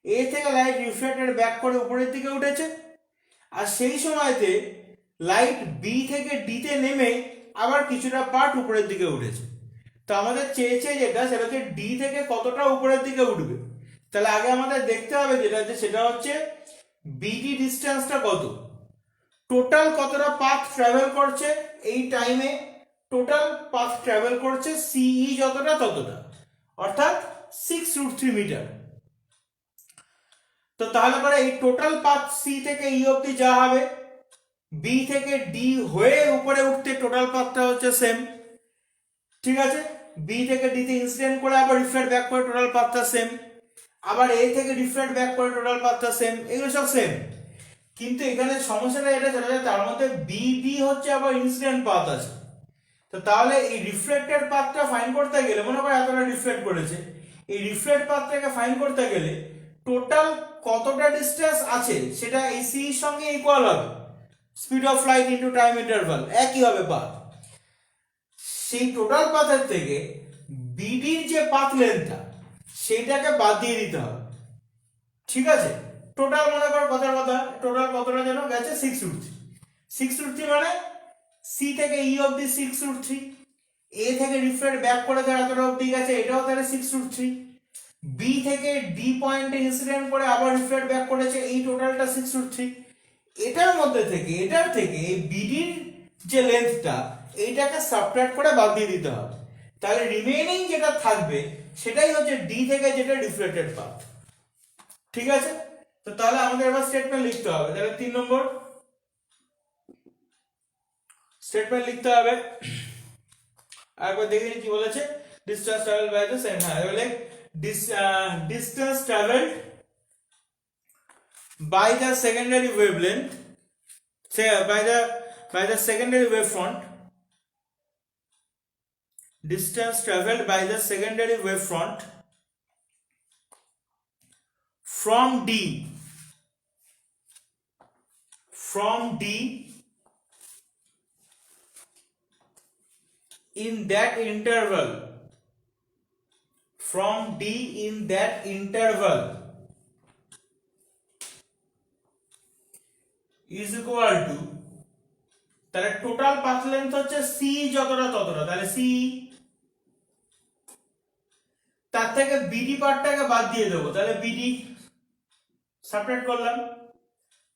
Speaker 1: এ থেকে লাইট রিফ্লেক্টেড ব্যাক করে উপরের দিকে উঠেছে, আর সেই সময়তে লাইট বি থেকে ডিতে নেমে আবার কিছুটা পার্ট উপরের দিকে উঠেছে। তো আমাদের চেয়েছে যেটা, সেটা হচ্ছে ডি থেকে কতটা উপরের দিকে উঠবে। তাহলে আগে আমাদের দেখতে হবে যেটা, সেটা হচ্ছে বিডি ডিস্টেন্সটা কত, টোটাল কতটা পাথ ট্রাভেল করছে এই টাইমে, টোটাল পাথ ট্রাভেল করছে সিই যতটা ততটা, অর্থাৎ 6√3 মিটার। তো তাহলে পরে এই টোটাল পাথ সি থেকে ই অবধি যা হবে, বি থেকে ডি হয়ে উপরে উঠতে টোটাল পাথটা হচ্ছে সেম, ঠিক আছে? বি থেকে ডি তে ইনসিডেন্ট করে আবার রিফ্লেক্ট ব্যাক করে টোটাল পাথটা সেম, আবার এ থেকে রিফ্লেক্ট ব্যাক করে টোটাল পাথটা সেম, এগুলো সব সেম। কিন্তু এখানে সমস্যাটা এটা চলে যায়, তার মধ্যে বিডি হচ্ছে আবার ইনসিডেন্ট পাথ আছে। তো তাহলে এই রিফ্লেক্টেড পাথটা ফাইন্ড করতে গেলে, মনে করো এতটা রিফ্লেক্ট করেছে, এই রিফ্লেক্ট পাথটাকে ফাইন্ড করতে গেলে টোটাল কতটা ডিসটেন্স আছে সেটা এই সি এর সঙ্গে ইকুয়াল হবে, speed of light into time interval একই হবে পাথ। সেই টোটাল পাথের থেকে বিডির যে পাথ লেন্থটা সেইটাকে বাদ দিয়ে দিতে হবে, ঠিক আছে? টোটাল মনে করো কথার কথা, টোটাল কতটা যেন গেছে 6√3 মানে সি থেকে ই অবধি 6√3, এ থেকে রিফ্লেক্ট ব্যাক করে ধর এতটা অবধি গেছে, এটাও তাহলে 6√3, বি থেকে ডি পয়েন্টে ইনসিডেন্ট করে আবার রিফ্লেক্ট ব্যাক করেছে, এই টোটালটা 6√3। এটার মধ্যে থেকে, এটার থেকে এই বিডির যে লেন্থটা এইটাকে সাবট্রাক্ট করে বাদ দিয়ে দিতে হবে, তাহলে রিমেইনিং যেটা থাকবে সেটাই হচ্ছে ডি থেকে যেটা রিফ্লেক্টেড পাথ, ঠিক আছে? তো তাহলে আমাদের এবার স্টেটমেন্ট লিখতে হবে। তাহলে 3 নম্বর স্টেটমেন্ট লিখতে হবে, একবার দেখে নিই কি বলেছে, distance travel by the same, হ্যাঁ বলে distance travelled by the secondary wavelength, say by the secondary wavefront, distance traveled by the secondary wavefront from D in that interval, from D in that interval is equal to, তাহলে total path length হচ্ছে C যতটা ততটা, তাহলে C, তার থেকে BD পার্টটাকে বাদ দিয়ে দেবো, তাহলে বিডি সাবট্রাক্ট করলাম,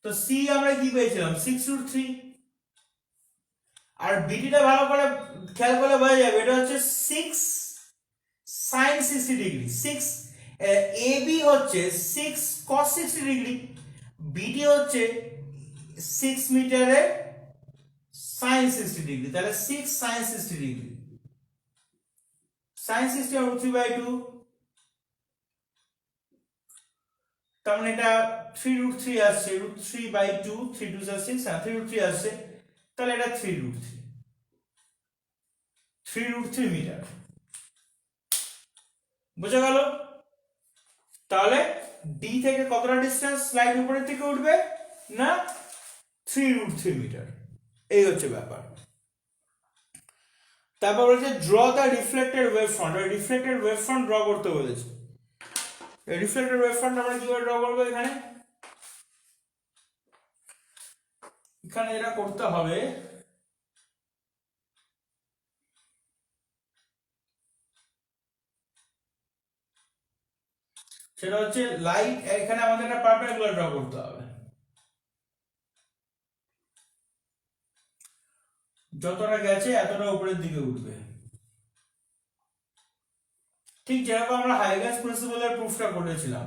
Speaker 1: তো সি আমরা কি পেয়েছিলাম 6√3, আর বিডিটা ভালো করে খেয়াল করলে বোঝা যাবে এটা হচ্ছে 6 sin 60 ডিগ্রি, 6 এবি হচ্ছে 6 cos 60 ডিগ্রি, বিডি হচ্ছে 6 মিটারে sin 60 ডিগ্রি, তাহলে 6 sin 60 ডিগ্রি, sin 60 over 3/2, তার মানে এটা 3√3 আসছে, √3/2, 3 2 6, 3√3 আসছে, তাহলে এটা 3√3 মিটার, বুঝা গেল? তাহলে ডি থেকে কতটা ডিসটেন্স স্লাইড উপরের দিকে উঠবে না 3√3 মিটার, এই হচ্ছে ব্যাপার। তারপর বলেছে draw the reflected wave front, ওই রিফ্লেক্টেড ওয়েভ ফ্রন্ট ড্র করতে বলেছে। এই রিফ্লেক্টেড ওয়েভ ফ্রন্ট আমরা কিভাবে ড্র করবো, এখানে এটা করতে হবে, সেটা হচ্ছে লাইট, এখানে আমাদের একটা পারপেন্ডিকুলার ড্র করতে হবে, যতটা গেছে এতটা উপরের দিকে উঠবে, ঠিক যেরকম আমরা হাইগেন্স প্রিন্সিপালের প্রুফটা করেছিলাম।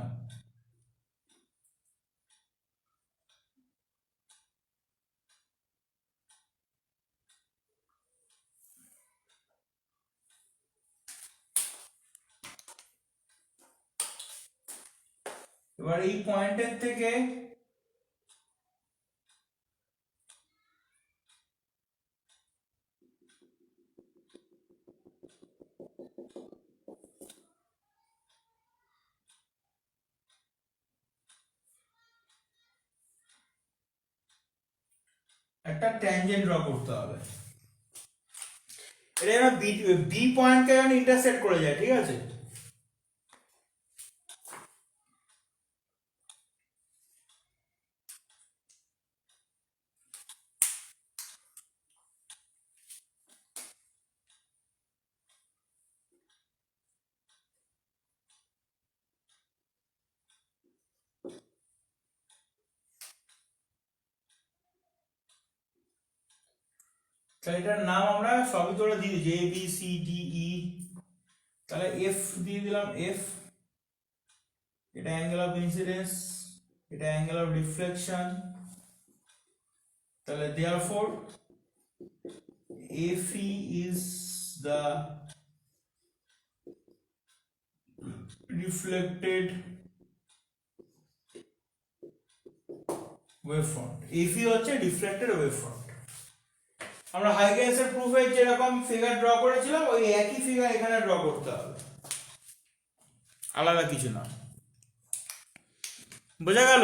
Speaker 1: এবার এই পয়েন্টের থেকে একটা ট্যানজেন্ট ড্র করতে হবে, এটা যেন বি পয়েন্টকে যেন ইন্টারসেক্ট করে যায়, ঠিক আছে? তাহলে এটার নাম আমরা সবই তো দিয়ে দিয়েছি, A B C D E, তাহলে এফ দিয়ে দিলাম, এফ এটা অ্যাঙ্গেল অফ ইনসিডেন্স, এটা অ্যাঙ্গেল অফ রিফ্লেকশন, তাহলে therefore FE is the reflected wavefront, FE হচ্ছে reflected wavefront। আমরা হাইগেন্সের প্রুফে যেরকম ফিগার ড্র করেছিলাম ওই একই ফিগার এখানে ড্র করতে হবে, আলাদা কিছু না, বোঝা গেল?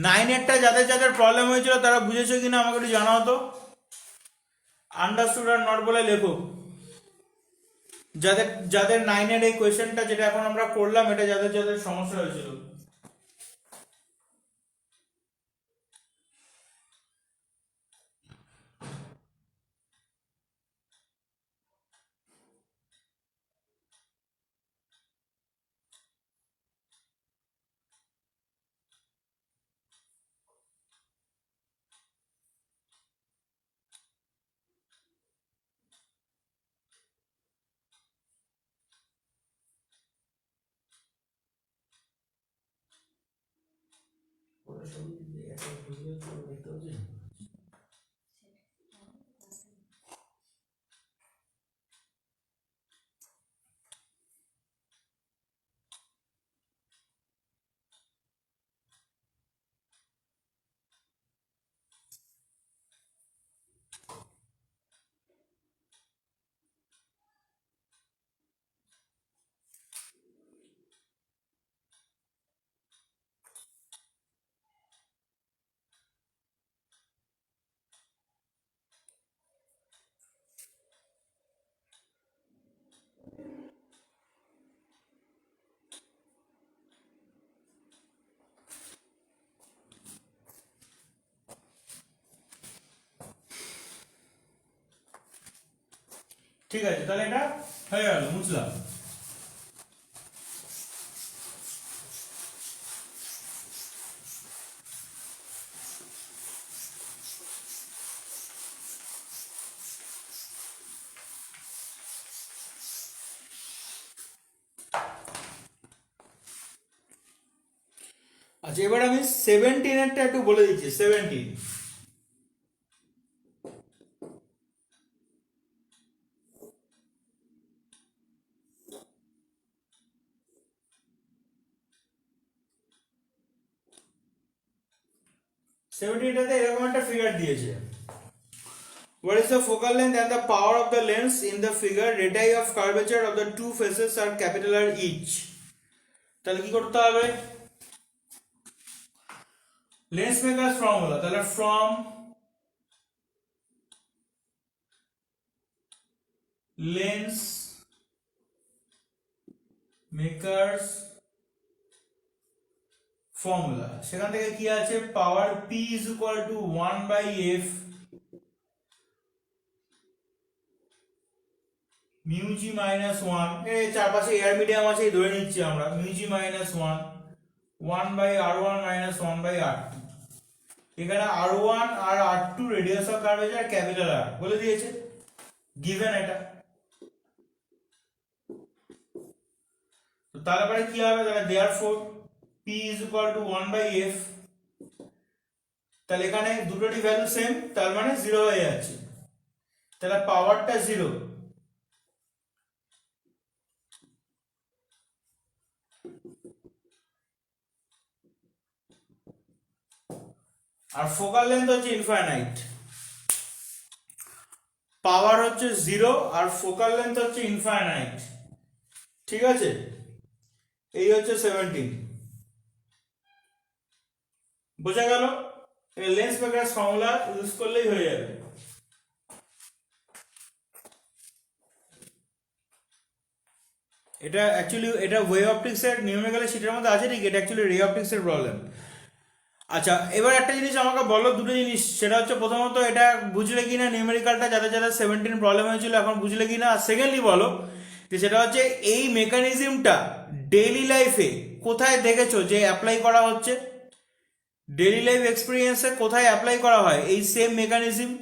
Speaker 1: 9-এরটা যাদের যাদের প্রবলেম হয়েছিল তারা বুঝেছো কিনা আমাকে একটু জানাও তো, আন্ডারস্টুড আর নট বলে লেখো, যাদের যাদের 9-এর এই কোয়েশ্চেনটা যেটা এখন আমরা করলাম এটা যাদের যাদের সমস্যা হয়েছিল। ঠিক আছে, তাহলে এটা হয়ে গেল, বুঝলাম। আচ্ছা, এবার আমি 17-এরটা একটু বলে দিচ্ছি। 17টাতে এরকম একটা ফিগার দিয়েছে। What is the focal length and the power of the lens in the figure? Radii of curvature of the two faces are capital R each. তাহলে কি করতে হবে? লেন্স মেকারস ফর্মুলা, তাহলে ফ্রম লেন্স মেকারস ফর্মুলা, সেখান থেকে কি আছে? পাওয়ার P is equal to 1/f mu g minus 1, এই চারপাশে এয়ার মিডিয়াম আছে এই ধরে নিচ্ছি আমরা, mu g minus 1/r1 minus 1/r2। এখানে r1 আর r2 radius of curvature capital R বলে দিয়েছে, গিভেন এটা। তো তারপরে কি হবে? তাহলে therefore P is equal to 1/f, তাহলে এখানে দুটোরই ভ্যালু সেম, তার মানে 0 হয়ে যাচ্ছে, তাহলে পাওয়ারটা 0। আর ফোকাল লেন্থ হচ্ছে ইনফাইনাইট, পাওয়ার হচ্ছে 0 আর ফোকাল লেন্থ হচ্ছে ইনফাইনাইট। ঠিক আছে, এই হচ্ছে 17। বোঝা গেল? এই লেন্স মেকারস ফর্মুলা ইউজ করলেই হয়ে যাবে। এটা অ্যাকচুয়ালি এটা ওয়ে অপটিক্স এর নিউমেরিক্যাল শীটের মধ্যে আছে, ঠিক? এটা অ্যাকচুয়ালি রে অপটিক্স এর প্রবলেম। আচ্ছা, এবার একটা জিনিস আমাকে বলো, দুটো জিনিস, সেটা হচ্ছে প্রথমত এটা বুঝলে কিনা নিউমেরিক্যালটা, যাদের যাদের 17 প্রবলেম হয়েছিল এখন বুঝলে কিনা। সেকেন্ডলি বলো যে সেটা হচ্ছে এই মেকানিজমটা ডেইলি লাইফে কোথায় দেখেছো যে অ্যাপ্লাই করা হচ্ছে? ডেইলি লাইফ এক্সপিরিয়েন্সে কোথায় অ্যাপ্লাই করা হয় এই সেম মেকানিজম?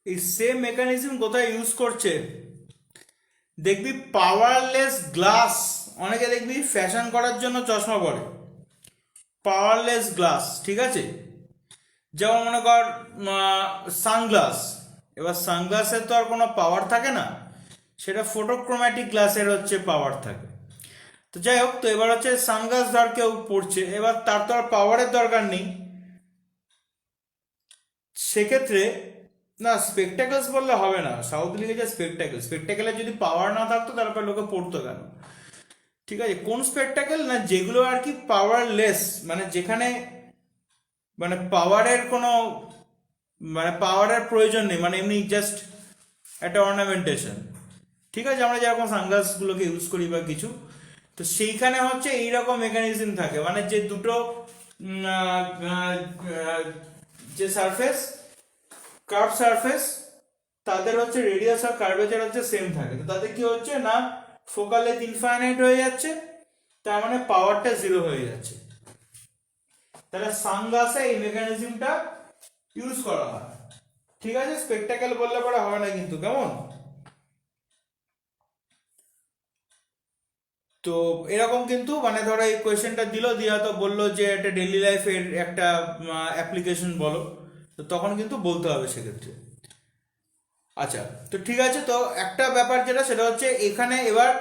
Speaker 1: এই সেম মেকানিজম কোথায় ইউজ করছে? দেখবি পাওয়ারলেস গ্লাস, অনেকে দেখবি ফ্যাশন করার জন্য চশমা পরে, পাওয়ারলেস গ্লাস, ঠিক আছে? যেমন মনে কর সানগ্লাস, এবার সানগ্লাসের তো আর কোনো পাওয়ার থাকে না, সেটা ফটোক্রোম্যাটিক গ্লাসের হচ্ছে পাওয়ার থাকে। তো যাই হোক, তো এবার হচ্ছে সানগ্লাস ধর কেউ পড়ছে, এবার তার তো আর পাওয়ারের দরকার নেই, সেক্ষেত্রে না স্পেকটাকেলস বললে হবে না, সাউথ লিখেছে স্পেকটাকেল, স্পেকটাকেলের যদি পাওয়ার না থাকতো তারপর লোকে পড়তো কেন? ঠিক আছে, কোন স্পেকটাকেল না যেগুলো আর কি পাওয়ারলেস, মানে যেখানে মানে পাওয়ারের কোনো মানে পাওয়ারের প্রয়োজন নেই, মানে এমনি জাস্ট একটা অর্নামেন্টেশন, ঠিক আছে, আমরা যেরকম সানগ্লাসগুলোকে ইউজ করি বা কিছু, তো সেইখানে হচ্ছে এইরকম মেকানিজম থাকে, মানে যে দুটো যে সারফেস কার্ভ সারফেস তাদের হচ্ছে রেডিয়াস আর কার্ভেচার হচ্ছে সেম থাকে, তো তাতে কি হচ্ছে না ফোকাল লেন্থ ইনফাইনাইট হয়ে যাচ্ছে, তার মানে পাওয়ারটা জিরো হয়ে যাচ্ছে। তাহলে সানগ্লাসে এই মেকানিজমটা ইউজ করা হয়, ঠিক আছে, স্পেকটাকেল বললে পরে হবে না কিন্তু, কেমন? তো এরকম কিন্তু মানে ধরো এই কোয়েশ্চেনটা দিল, দিয়ে তো বললো যে একটা ডেইলি লাইফের একটা অ্যাপ্লিকেশন বলো, তো তখন কিন্তু বলতে হবে সেক্ষেত্রে। আচ্ছা, তো ঠিক আছে, তো একটা ব্যাপার যেটা সেটা হচ্ছে এখানে এবার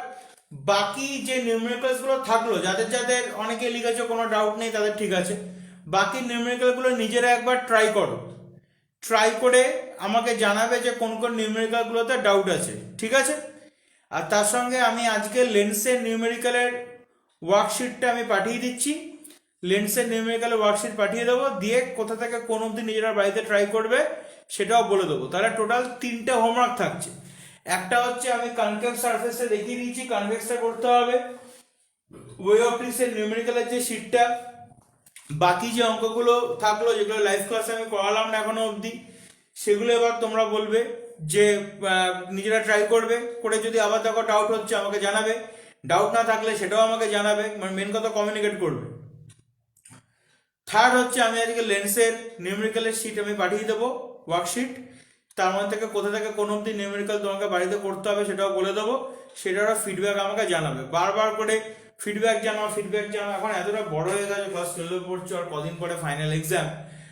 Speaker 1: বাকি যে নিউমেরিক্যালস গুলো থাকলো, যাদের যাদের অনেকে লিখেছে কোনো ডাউট নেই তাদের ঠিক আছে, বাকি নিউমেরিক্যাল গুলো নিজেরা একবার ট্রাই করো, ট্রাই করে আমাকে জানাবে যে কোন কোন নিউমেরিক্যাল গুলোতে ডাউট আছে, ঠিক আছে। আর তার সঙ্গে আমি আজকে লেন্সের নিউমেরিক্যালের ওয়ার্কশিটটা আমি পাঠিয়ে দিচ্ছি, লেন্সের নিউমেরিক্যালের ওয়ার্কশিট পাঠিয়ে দেবো, দিয়ে কোথা থেকে কোন অবধি নিজেরা বাড়িতে ট্রাই করবে সেটাও বলে দেবো। তাহলে টোটাল 3টে হোমওয়ার্ক থাকছে। একটা হচ্ছে আমি কনকেভ সারফেসে দেখিয়ে দিয়েছি, কনভেক্সটা করতে হবে, ওয়ে অফ ট্রিক্সের নিউমেরিক্যালের যে শিটটা, বাকি যে অঙ্কগুলো থাকলো যেগুলো লাইভ ক্লাসে আমি করালাম না এখনো অবধি, সেগুলো এবার তোমরা বলবে যে নিজেরা ট্রাই করবে করে, যদি আবার দেখো ডাউট হচ্ছে আমাকে জানাবে, ডাউট না থাকলে সেটাও আমাকে জানাবে, মানে মেন কথা কমিউনিকেট করবে। থার্ড হচ্ছে আমি আজকে লেন্সের নিউমেরিক্যালের শিট আমি পাঠিয়ে দেবো, ওয়ার্কশিট, তার মধ্যে থেকে কোথা থেকে কোন অব্দি নিউমেরিক্যাল তোমাকে বাড়িতে করতে হবে সেটাও বলে দেবো, সেটারও ফিডব্যাক আমাকে জানাবে, বারবার করে ফিডব্যাক জানাও ফিডব্যাক জানাও। এখন এতটা বড় হয়ে গেছে, ক্লাস 12 পড়ছো আর কদিন পরে ফাইনাল এক্সাম,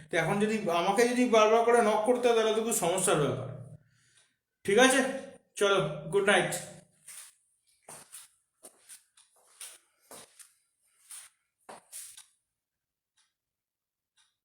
Speaker 1: তো এখন যদি আমাকে যদি বারবার করে নক করতে হয় তাহলে তো খুব সমস্যার ব্যাপার, ঠিক আছে, চলো, গুড নাইট।